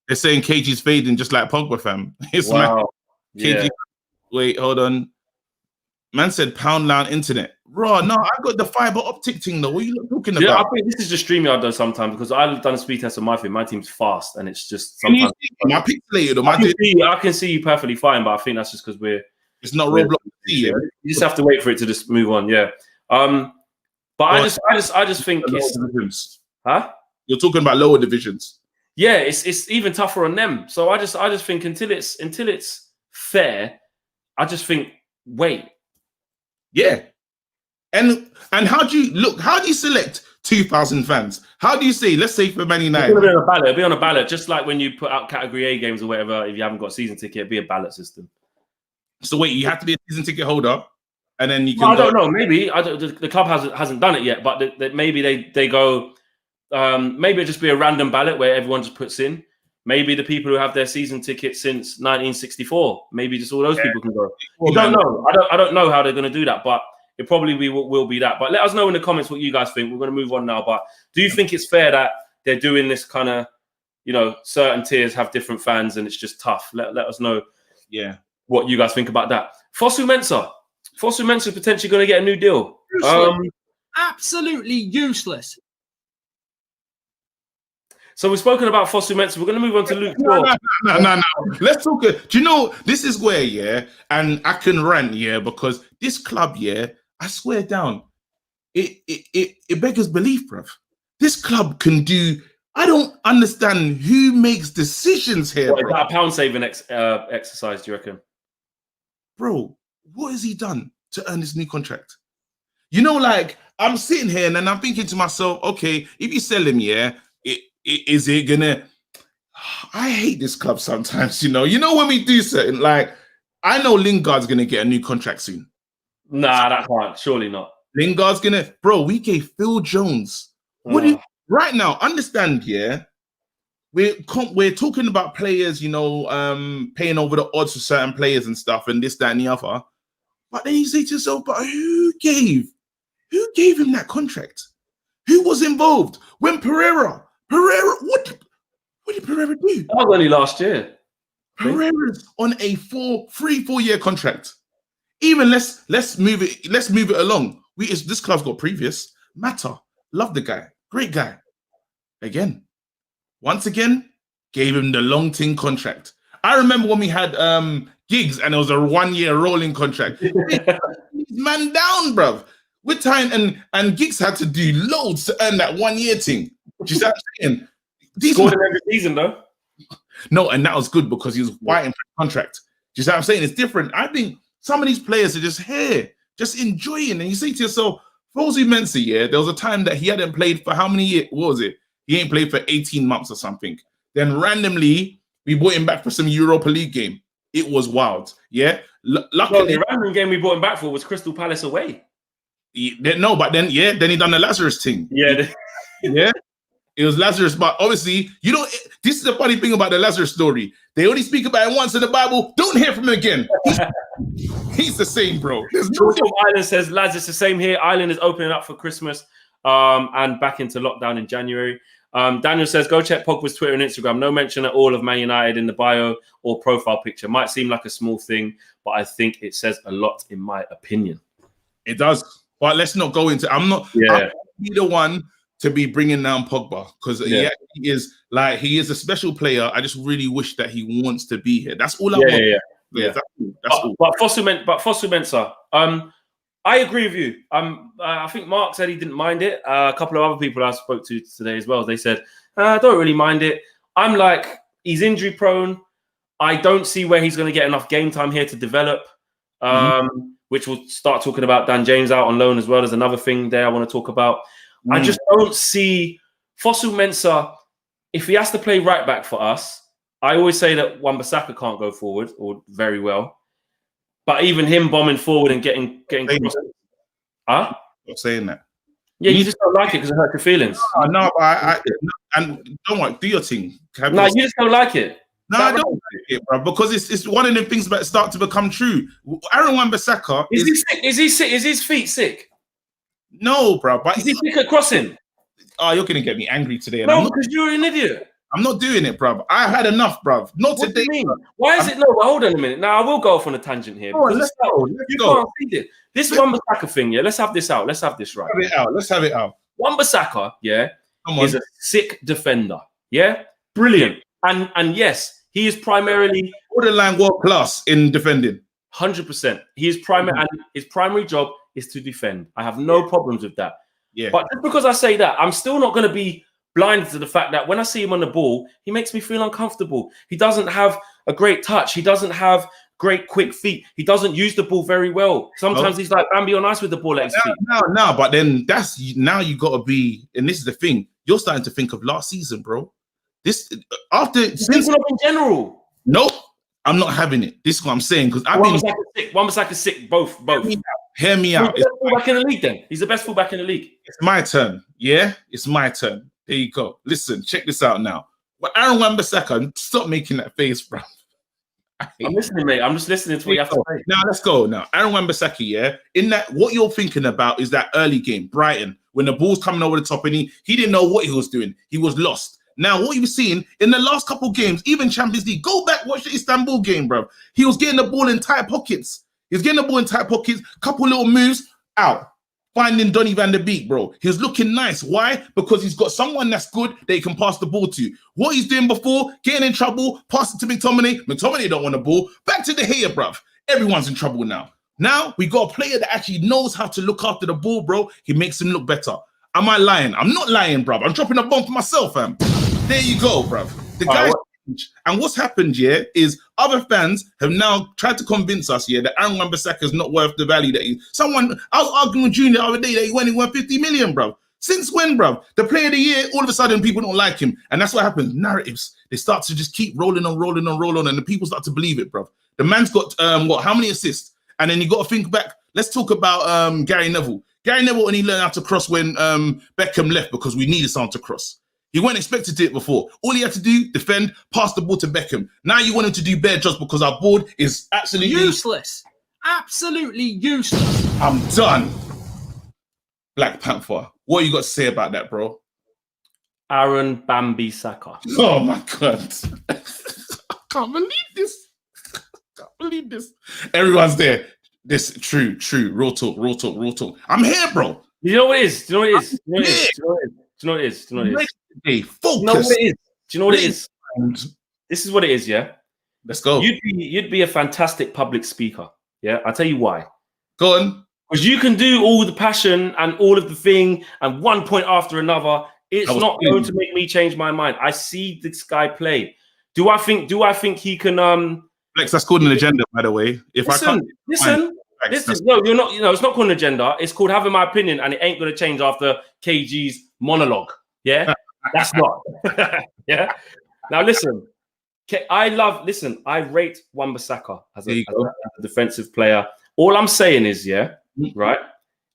S2: they're saying KG's fading just like Pogba, fam. It's
S1: wow.
S2: KG. Wait, hold on. Man said £1 internet. Raw, no, I got the fiber optic thing though. What are you talking about?
S1: Yeah, I think this is just StreamYard though sometimes, because I've done a speed test on my thing. My team's fast, and it's just sometimes
S2: my pixelated.
S1: I can see you perfectly fine, but I think that's just because
S2: it's not Roblox.
S1: You just have to wait for it to just move on. Yeah. But I just think it's
S2: You're talking about lower divisions.
S1: Yeah, it's even tougher on them. So I just think until it's fair, I just think wait.
S2: Yeah. And how do you select 2,000 fans. How do you say? Let's say for Man United,
S1: It'll be on a ballot. It'll be on a ballot, just like when you put out Category A games or whatever. If you haven't got a season ticket, it'll be a ballot system.
S2: So wait, you have to be a season ticket holder, and then you can.
S1: Well, I don't know. Maybe the club hasn't done it yet, but maybe they go. Maybe it'll just be a random ballot where everyone just puts in. Maybe the people who have their season ticket since 1964, maybe just all those people can go. You don't know. I don't know how they're going to do that, but it probably will be that. But let us know in the comments what you guys think. We're going to move on now. But do you think it's fair that they're doing this kind of, certain tiers have different fans and it's just tough? Let us know.
S2: Yeah.
S1: What you guys think about that? Fosu Mensah is potentially going to get a new deal.
S3: Absolutely useless.
S1: So we've spoken about Fosu Mensah. We're going to move on to Luke Shaw.
S2: No. Let's talk. Do you know, this is where, and I can rant, because this club, I swear down, it beggars belief, bruv. This club can do. I don't understand who makes decisions here.
S1: What, is that a pound saving exercise, do you reckon?
S2: Bro, what has he done to earn this new contract? Like, I'm sitting here and then I'm thinking to myself, okay, if you sell him, is it gonna? I hate this club sometimes, when we do certain, like, I know Lingard's gonna get a new contract soon.
S1: Nah, that can't. Surely not.
S2: Lingard's gonna, bro. We gave Phil Jones. What do you right now? Understand? We're talking about players, paying over the odds for certain players and stuff, and this, that, and the other. But then you say to yourself, but who gave him that contract? Who was involved? When Pereira, what did Pereira do?
S1: That was only last year.
S2: Pereira's on a 4-year contract. Even let's move it along. This club's got previous. Mata, love the guy, great guy. Once again, gave him the long-term contract. I remember when we had Giggs and it was a 1-year rolling contract. Man down, bruv. We're tying and Giggs had to do loads to earn that 1-year thing. Do you see what I'm saying?
S1: Scored him every season though.
S2: No, and that was good because he was fighting for the contract. Do you see what I'm saying? It's different. I think some of these players are just here, just enjoying. And you say to yourself, Fosu Mensah, there was a time that he hadn't played for how many years? What was it? He ain't played for 18 months or something. Then randomly, we brought him back for some Europa League game. It was wild. Luckily,
S1: the random game we brought him back for was Crystal Palace away.
S2: But then he done the Lazarus thing.
S1: Yeah.
S2: It was Lazarus, but obviously, this is the funny thing about the Lazarus story. They only speak about it once in the Bible. Don't hear from him again. He's the same, bro.
S1: Ireland says, lads, it's the same here. Ireland is opening up for Christmas and back into lockdown in January. Daniel says, go check Pogba's Twitter and Instagram. No mention at all of Man United in the bio or profile picture. Might seem like a small thing, but I think it says a lot in my opinion.
S2: It does. But let's not go into. I'm not be the one to be bringing down Pogba because he is a special player. I just really wish that he wants to be here. That's all I want. That's all. But
S1: Fosu Mensah, I agree with you. I think Mark said he didn't mind it. A couple of other people I spoke to today as well, they said, I don't really mind it. I'm like, he's injury prone. I don't see where he's going to get enough game time here to develop, which we'll start talking about. Dan James out on loan as well. There's another thing there I want to talk about. I just don't see Fosu Mensah. If he has to play right back for us, I always say that Wan-Bissaka can't go forward or very well. But even him bombing forward and getting crosses.
S2: Huh? Not saying that.
S1: Yeah, you just don't like it because it hurts your feelings.
S2: No, and don't worry, do your thing.
S1: No, you just don't like it.
S2: No, I don't like it, bro, because it's one of the things that start to become true. Aaron Wan-Bissaka
S1: is he sick? Is he sick? Is his feet sick?
S2: No, bro. But
S1: is he sick at crossing?
S2: Oh, you're gonna get me angry today.
S1: No, because you're an idiot.
S2: I'm not doing it, bruv. I had enough, bruv. Not
S1: what
S2: today.
S1: Do you mean? Why is it no? But hold on a minute. Now I will go off on a tangent here.
S2: Let's go.
S1: Can't see it. This Wan-Bissaka thing, let's have this out. Let's have this right.
S2: Let's have it out.
S1: Wan-Bissaka, is a sick defender. Yeah, brilliant. And yes, he is primarily
S2: borderline world class in defending.
S1: 100%. He is primary, and his primary job is to defend. I have no problems with that.
S2: Yeah.
S1: But just because I say that, I'm still not going to be blind to the fact that when I see him on the ball, he makes me feel uncomfortable. He doesn't have a great touch. He doesn't have great quick feet. He doesn't use the ball very well. Sometimes he's like Bambi on ice with the ball at his feet.
S2: No, but then now you got to be, and this is the thing. You're starting to think of last season, bro. Since
S1: in general.
S2: Nope, I'm not having it. This is what I'm saying because
S1: One was like a sick. Both.
S2: Hear me out.
S1: He's the best fullback in the league. Then he's the best fullback in the league.
S2: It's my turn. Yeah, it's my turn. There you go. Listen, check this out now. But Aaron Wan-Bissaka, stop making that face, bro.
S1: I'm listening, mate. I'm just listening to what you have to say.
S2: Now let's go. Now, Aaron Wan-Bissaka, yeah. In that, what you're thinking about is that early game, Brighton, when the ball's coming over the top and he didn't know what he was doing. He was lost. Now, what you've seen in the last couple of games, even Champions League, go back, watch the Istanbul game, bro. He was getting the ball in tight pockets. Couple little moves, out. Finding Donny van der Beek, bro. He was looking nice. Why? Because he's got someone that's good that he can pass the ball to. What he's doing before, getting in trouble, pass it to McTominay. McTominay don't want the ball. Back to the Gea, bruv. Everyone's in trouble now. Now, we got a player that actually knows how to look after the ball, bro. He makes him look better. Am I lying? I'm not lying, bruv. I'm dropping a bomb for myself, fam. There you go, bruv. The guy. And what's happened, yeah, is other fans have now tried to convince us, yeah, that Aaron Wan-Bissaka is not worth the value that he. I was arguing with Junior the other day that he went 50 million, bro. Since when, bro? The player of the year, all of a sudden people don't like him. And that's what happens. Narratives. They start to just keep rolling on, and the people start to believe it, bro. The man's got, how many assists? And then you got to think back. Let's talk about Gary Neville. Gary Neville only learned how to cross when Beckham left because we needed someone to cross. He weren't expected to do it before. All he had to do, defend, pass the ball to Beckham. Now you want him to do bare jobs because our board is absolutely
S3: useless. Absolutely useless.
S2: I'm done. Black Panther. What you got to say about that, bro?
S1: Aaron Bambi Saka.
S2: Oh my God. I can't believe this. Everyone's there. This true. Real talk. I'm here, bro.
S1: You know what it is? Do you know what it is?
S2: Hey, focus.
S1: Do you know what it is? This is what it is, yeah?
S2: Let's go.
S1: You'd be a fantastic public speaker, yeah? I'll tell you why.
S2: Go on.
S1: Because you can do all the passion and all of the thing and one point after another. It's not going to make me change my mind. I see this guy play. Do I think he can
S2: Flex, that's called an agenda, by the way.
S1: Listen, no, you're not, it's not called an agenda. It's called having my opinion, and it ain't gonna change after KG's monologue. Yeah, that's not. Yeah. Now listen, I rate Wan-Bissaka as a defensive player. All I'm saying is, right,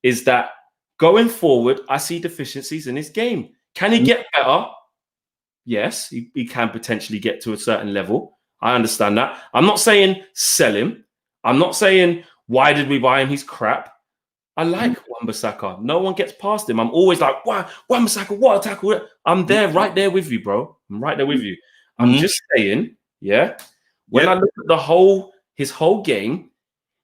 S1: is that going forward, I see deficiencies in his game. Can he get better? Yes, he can potentially get to a certain level. I understand that. I'm not saying sell him. I'm not saying why did we buy him? He's crap. I like Wan-Bissaka. No one gets past him. I'm always like, wow, Wan-Bissaka, what a tackle. I'm there, right there with you, bro. I'm right there with you. I'm just saying, when I look at his whole game,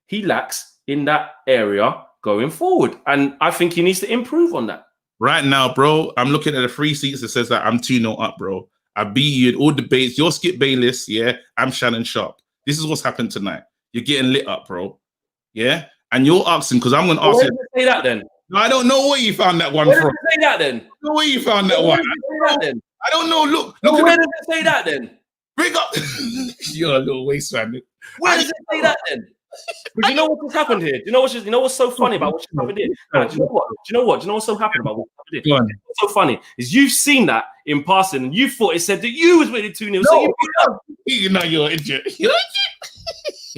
S1: he lacks in that area going forward. And I think he needs to improve on that.
S2: Right now, bro, I'm looking at the free seats that says that I'm 2-0 up, bro. I beat you in all debates. You're Skip Bayless, I'm Shannon Sharp. This is what's happened tonight. You're getting lit up, bro. Yeah? And you're asking, because I'm going to ask you.
S1: Where did you say that then?
S2: No, I don't know where you found that one
S1: from.
S2: Where
S1: did you say that then?
S2: I don't know where you found that one. I don't know. Look
S1: where did it say that then?
S2: Bring up. You're a little waste, man.
S1: Where did it say that then? But you know what just happened here? Do you know what's so funny about what just happened here? Do you know what's so happened about what happened here? What's so funny is you've seen that in passing and you thought it said that you was winning 2-0.
S2: No, you know you're an idiot.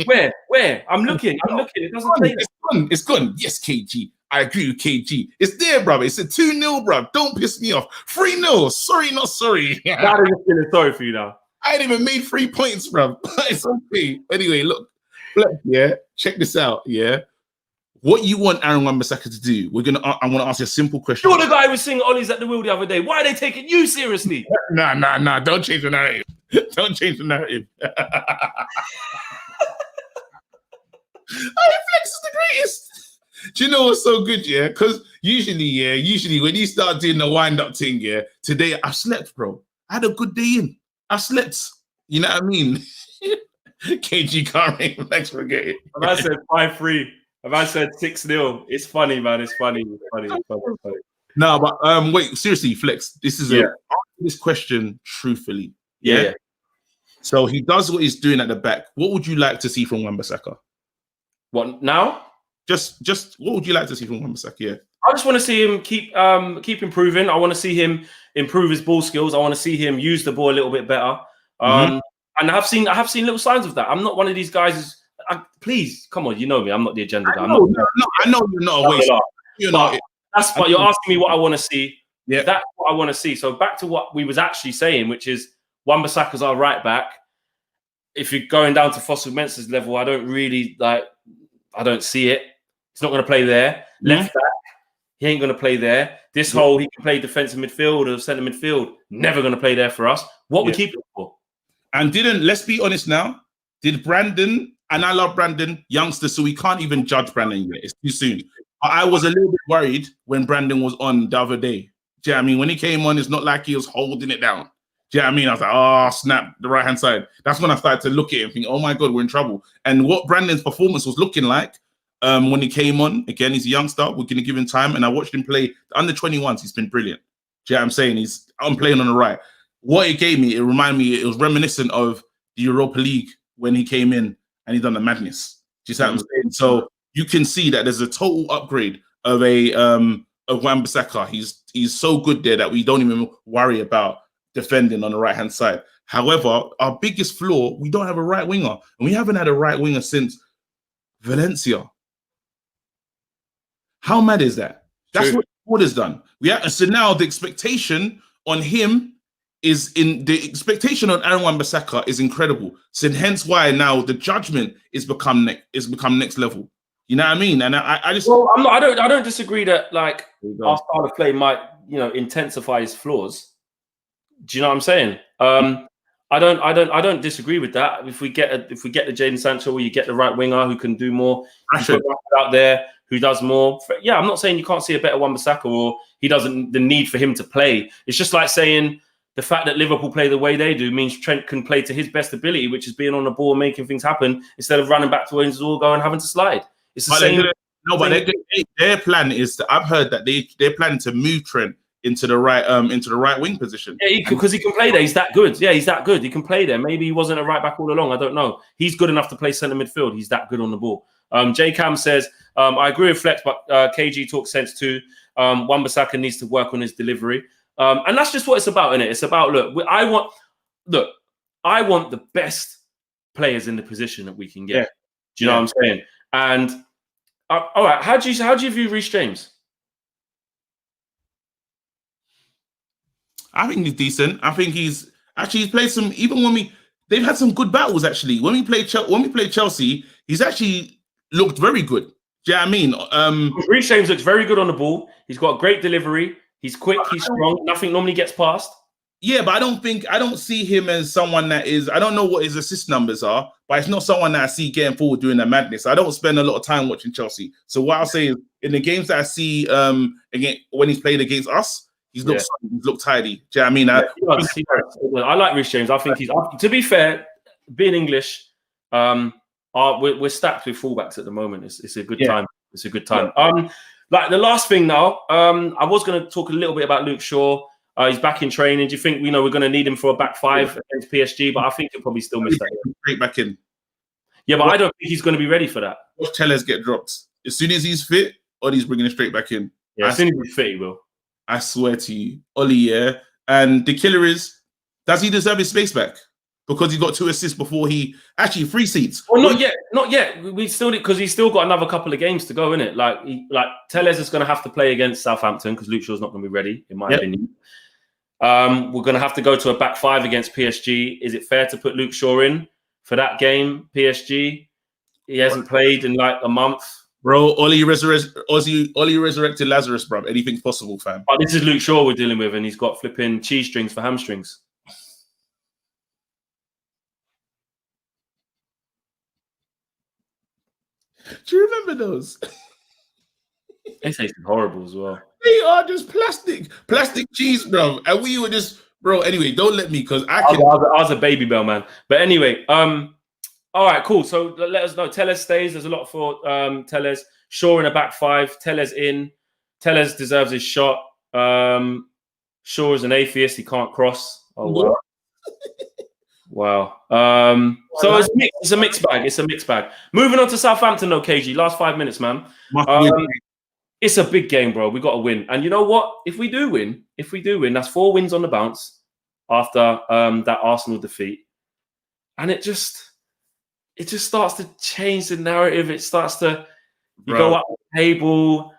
S1: Where? I'm looking. It doesn't say that.
S2: It's gone. Yes, KG. I agree with KG. It's there, brother. It's a 2-0, bro. Don't piss me off. 3-0. Sorry, not sorry.
S1: I'm just feeling sorry for you now.
S2: I ain't even made 3 points, bro. It's okay. Anyway, look. Check this out. What you want Aaron Wan-Bissaka to do? I want to ask you a simple question.
S1: You're the guy who was singing Ollie's at the wheel the other day. Why are they taking you seriously?
S2: Nah. Don't change the narrative. Don't change the narrative. Flex is the greatest. Do you know what's so good? Because usually when you start doing the wind-up thing, today I slept, bro. I had a good day in. I slept. You know what I mean? KG can't ring. Thanks for getting it.
S1: If I said 5-3, if I said 6-0, it's funny, man. It's funny.
S2: No, but wait, seriously, Flex. This is this question truthfully. So he does what he's doing at the back. What would you like to see from Wan-Bissaka?
S1: What now?
S2: Just what would you like to see from Wan-Bissaka? Yeah.
S1: I just want to see him keep improving. I want to see him improve his ball skills. I want to see him use the ball a little bit better. And I have seen little signs of that. I'm not one of these guys. Please, come on, you know me. I'm not the agenda guy.
S2: I know you're not a waste.
S1: But you're asking me what I want to see.
S2: Yeah,
S1: that's what I want to see. So back to what we was actually saying, which is Wan-Bissaka's our right back. If you're going down to Fossil Mensah's level, I don't see it. He's not going to play there. Left back, he ain't going to play there. This whole he can play defensive midfield or centre midfield, never going to play there for us. What we keep it for? And
S2: let's be honest now, did Brandon, and I love Brandon, youngster, so we can't even judge Brandon yet. It's too soon. I was a little bit worried when Brandon was on the other day. Do you know what I mean? When he came on, it's not like he was holding it down. Do you know what I mean? I was like, oh, snap, the right-hand side. That's when I started to look at him and think, oh, my God, we're in trouble. And what Brandon's performance was looking like when he came on, again, he's a youngster. We're going to give him time. And I watched him play under 21s. He's been brilliant. Do you know what I'm saying? I'm playing on the right. What it gave me, it reminded me, it was reminiscent of the Europa League when he came in and he done the madness. Do you see what I'm saying? So you can see that there's a total upgrade of Wan-Bissaka. He's so good there that we don't even worry about defending on the right-hand side. However, our biggest flaw, we don't have a right winger. And we haven't had a right winger since Valencia. How mad is that? That's what the board has done. So now the expectation on him the expectation on Aaron Wan-Bissaka is incredible. So hence why now the judgment is become next level. You know what I mean? And I just
S1: I don't disagree that like our style of play might intensify his flaws. Do you know what I'm saying? I don't disagree with that. If we get the Jadon Sancho, or you get the right winger who can do more, out there who does more. Yeah, I'm not saying you can't see a better Wan-Bissaka or he doesn't the need for him to play. It's just like saying the fact that Liverpool play the way they do means Trent can play to his best ability, which is being on the ball, making things happen instead of running back towards the goal and having to slide. It's the same.
S2: But their plan is I've heard that they're planning to move Trent into the right wing position.
S1: Yeah, because he can play there. He's that good. Yeah, he's that good. He can play there. Maybe he wasn't a right back all along. I don't know. He's good enough to play centre midfield. He's that good on the ball. J Cam says, I agree with Flex, but KG talks sense too. Wan-Bissaka needs to work on his delivery. And that's just what it's about, isn't it? It's about, I want the best players in the position that we can get. Yeah. Do you know what I'm saying? And all right, how do you view Reece James?
S2: I think he's decent. I think he's played some. Even when they've had some good battles. Actually, when we played Chelsea, he's actually looked very good. Do you know what I mean?
S1: Reece James looks very good on the ball. He's got great delivery. He's quick. He's strong. Nothing normally gets past.
S2: Yeah, but I don't see him as someone that is. I don't know what his assist numbers are, but it's not someone that I see getting forward doing that madness. I don't spend a lot of time watching Chelsea. So what I'll say is, in the games that I see, again when he's played against us, he's looked tidy. Do you know what I mean?
S1: I like Reece James. I think he's. To be fair, being English, we're stacked with fullbacks at the moment. It's a good time. It's a good time. Like the last thing now, I was going to talk a little bit about Luke Shaw. He's back in training. Do you think we're going to need him for a back five against PSG? But I think he'll probably still miss that.
S2: Straight back in.
S1: Yeah, but I don't think he's going to be ready for that.
S2: Watch Tellez get dropped as soon as he's fit, or he's bringing him straight back in.
S1: Yeah, as soon as he's fit, he will.
S2: I swear to you, Oli. Yeah, and the killer is, does he deserve his space back? Because he got 2 assists before he actually 3 seats.
S1: Well, not yet. We still because he's still got another couple of games to go, innit? Like Tellez is going to have to play against Southampton because Luke Shaw's not going to be ready, in my opinion. We're going to have to go to a back 5 against PSG. Is it fair to put Luke Shaw in for that game? PSG, he hasn't played in like a month.
S2: Bro, Oli resurrected Lazarus, bro. Anything's possible, fam.
S1: But this is Luke Shaw we're dealing with, and he's got flipping cheese strings for hamstrings.
S2: Do you remember those?
S1: They taste horrible as well.
S2: They are just plastic cheese, bro. And we were just, bro. Anyway, don't let me, because I
S1: was a baby bell man. But anyway, all right, cool. So let us know. Tellez stays. There's a lot for Tellez. Shaw in a back 5. Tellez in. Tellez deserves his shot. Shaw is an atheist. He can't cross. Oh, wow. Wow. So it's mixed. It's a mixed bag. It's a mixed bag. Moving on to Southampton, though, KG. Last 5 minutes, man. It's a big game, bro. We got to win. And you know what? If we do win, that's 4 wins on the bounce after that Arsenal defeat, and it just starts to change the narrative. It starts to go up the table,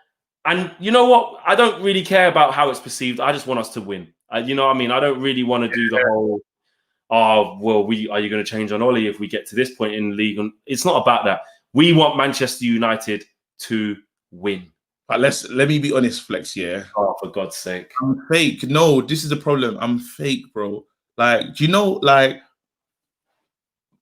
S1: and you know what? I don't really care about how it's perceived. I just want us to win. You know what I mean? I don't really want to do the whole. Oh well, are you going to change on Ollie if we get to this point in the league? And it's not about that. We want Manchester United to win.
S2: But let me be honest, Flex. Yeah.
S1: Oh, for God's sake.
S2: I'm fake. No, this is the problem. I'm fake, bro. Like, do you know, like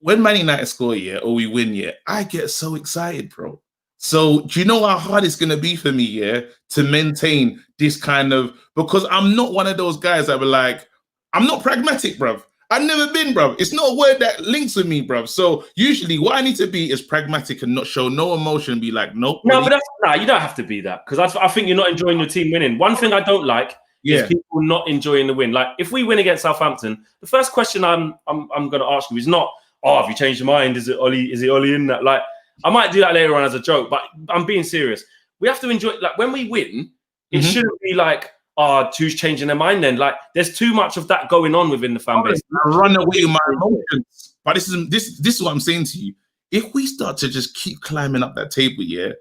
S2: when Man United score, or we win, I get so excited, bro. So do you know how hard it's gonna be for me, to maintain this kind of, because I'm not one of those guys that were like, I'm not pragmatic, bruv. I've never been, bruv. It's not a word that links with me, bruv. So usually what I need to be is pragmatic and not show no emotion and be like, nope.
S1: No, but you don't have to be that, because I think you're not enjoying your team winning. One thing I don't like is people not enjoying the win. Like if we win against Southampton, the first question I'm gonna ask you is not, oh, have you changed your mind? Is it Ollie in that? Like I might do that later on as a joke, but I'm being serious. We have to enjoy, like when we win, it shouldn't be like, oh, who's changing their mind then? Like, there's too much of that going on within the fan base.
S2: I run away with my emotions. But this is what I'm saying to you. If we start to just keep climbing up that table, you're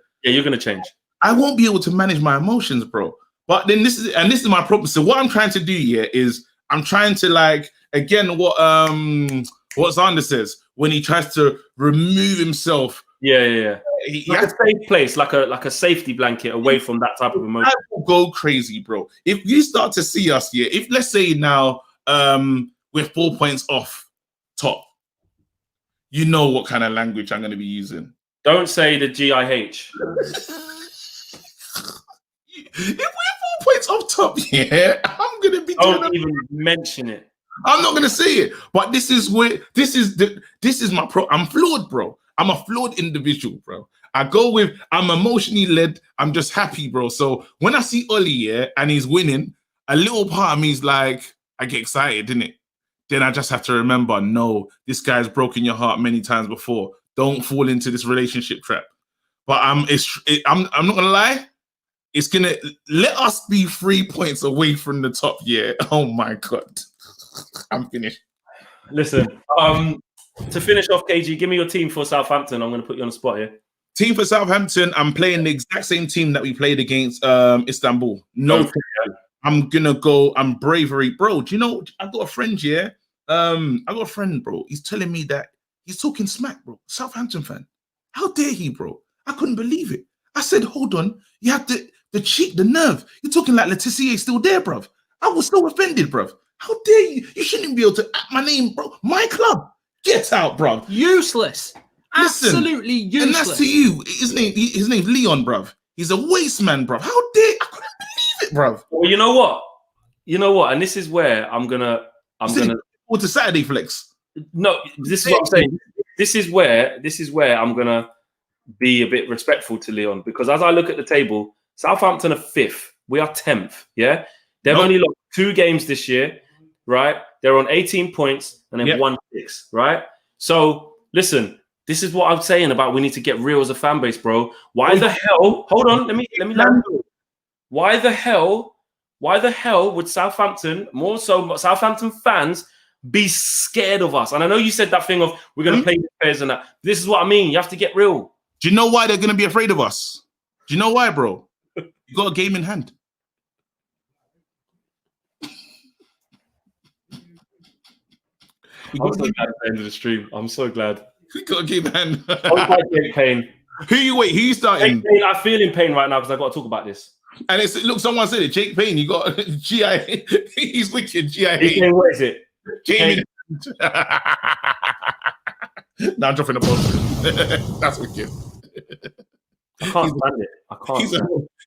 S1: gonna change.
S2: I won't be able to manage my emotions, bro. But then this is my problem. So what I'm trying to do is I'm trying to, like, again, what Xander says when he tries to remove himself.
S1: Like a safe place, like a safety blanket away from that type of emotion.
S2: I will go crazy, bro. If you start to see us here, if let's say now we're 4 points off top, you know what kind of language I'm going to be using.
S1: Don't say the GIH.
S2: If we're 4 points off top, I'm going to be.
S1: Don't even mention it.
S2: I'm not going to say it. But this is my pro. I'm flawed, bro. I'm a flawed individual, bro. I'm emotionally led. I'm just happy, bro. So when I see Ollie, and he's winning, a little part of me is like, I get excited, didn't it? Then I just have to remember, no, this guy's broken your heart many times before. Don't fall into this relationship trap. But I'm not gonna lie, it's gonna let us be 3 points away from the top. Oh my God, I'm finished.
S1: Listen, to finish off, KG, give me your team for Southampton. I'm going to put you on the spot here.
S2: Team for Southampton, I'm playing the exact same team that we played against Istanbul. No, I'm going to go, I'm bravery. Bro, do you know, I've got a friend, bro. He's telling me that he's talking smack, bro. Southampton fan. How dare he, bro? I couldn't believe it. I said, hold on. You have the cheek, the nerve. You're talking like Letizia still there, bruv. I was so offended, bruv. How dare you? You shouldn't be able to act my name, bro. My club. Get out, bro.
S3: Useless.
S2: Listen,
S3: absolutely useless.
S2: And that's to you. His name's Leon, bruv. He's a waste man, bruv. How dare I couldn't believe it, bruv.
S1: Well, you know what? And this is where I'm gonna
S2: What's a Saturday flex?
S1: No, this is what I'm saying. This is where I'm gonna be a bit respectful to Leon, because as I look at the table, Southampton are 5th. We are 10th. Yeah. They've only lost 2 games this year, right? They're on 18 points and they've won 6, right? So listen, this is what I'm saying about we need to get real as a fan base, bro. Why the hell? Hold on, let me land. Why the hell would Southampton, more so Southampton fans, be scared of us? And I know you said that thing of we're going to play the players and that. This is what I mean. You have to get real.
S2: Do you know why they're going to be afraid of us? Do you know why, bro? You got a game in hand.
S1: I'm so glad at the end of the stream. I'm so glad.
S2: We got a game in hand.
S1: I'm quite in pain.
S2: Who you starting?
S1: Payne, I feel in pain right now because I've got to talk about this.
S2: And look, someone said it. Jake Payne, you got GIA. He's wicked. GIA.
S1: What is it?
S2: Jamie. Now I'm dropping the post. That's wicked.
S1: I can't stand it. I can't.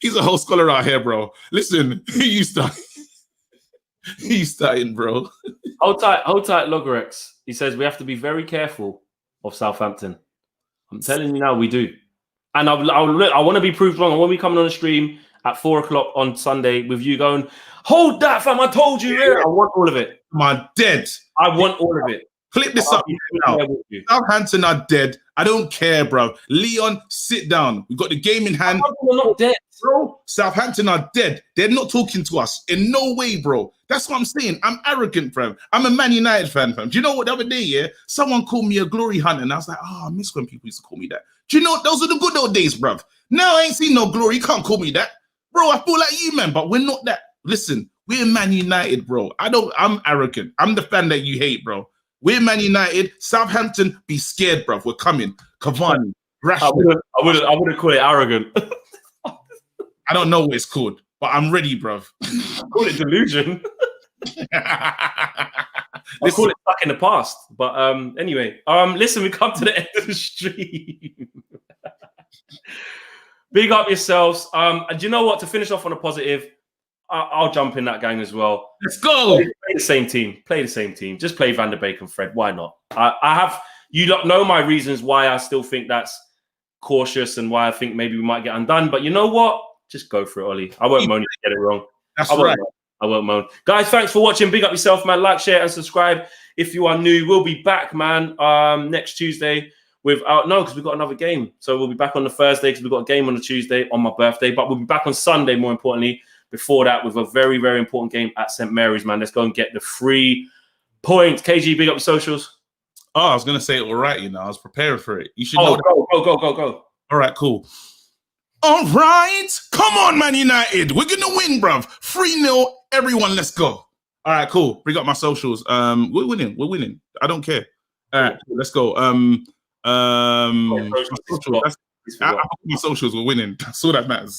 S2: He's a whole scholar out here, bro. Listen, who you starting? He's starting, bro.
S1: Hold tight, Logorex. He says we have to be very careful of Southampton. I'm telling you now, we do. And I want to be proved wrong. I want to be coming on a stream at 4 o'clock on Sunday with you going, hold that, fam, I told you. Yeah. I want all of it.
S2: My dead.
S1: I want all of it.
S2: Clip this up now. Southampton are dead. I don't care, bro. Leon, sit down. We've got the game in hand.
S1: We're not dead,
S2: bro. Southampton are dead. They're not talking to us in no way, bro. That's what I'm saying. I'm arrogant, fam. I'm a Man United fan, fam. Do you know what? The other day, yeah, someone called me a glory hunter, and I was like, oh, I miss when people used to call me that. Do you know those are the good old days, bruv? Now I ain't seen no glory. You can't call me that, bro. I feel like you, man, but we're not that. Listen, we're Man United, bro. I'm arrogant. I'm the fan that you hate, bro. We're Man United. Southampton, be scared, bruv. We're coming. Cavani, Rashford.
S1: I wouldn't call it arrogant.
S2: I don't know what it's called, but I'm ready, bruv.
S1: Call it delusion. I call it stuck in the past. But anyway, listen, we come to the end of the stream. Big up yourselves. And you know what? To finish off on a positive, I'll jump in that gang as well.
S2: Let's go.
S1: Play the same team. Play the same team. Just play Van der Beek and Fred. Why not? I have. You don't know my reasons why I still think that's cautious and why I think maybe we might get undone. But you know what? Just go for it, Ollie. I won't moan if you get it wrong.
S2: That's right.
S1: I won't moan. Guys, thanks for watching. Big up yourself, man. Like, share, and subscribe. If you are new, we'll be back, man, next Tuesday because we've got another game. So we'll be back on the Thursday because we've got a game on the Tuesday on my birthday. But we'll be back on Sunday, more importantly, before that, with a very, very important game at St. Mary's, man. Let's go and get the 3 points. KG, big up your socials.
S2: Oh, I was going to say it all right, you know. I was preparing for it. You should
S1: know.
S2: Go. All right, cool. All right. Come on, Man United. We're going to win, bruv. 3-0. Everyone, let's go. All right, cool. Bring up my socials. We're winning. We're winning. I don't care. All right, cool. Let's go. My socials, we're winning. That's all that matters.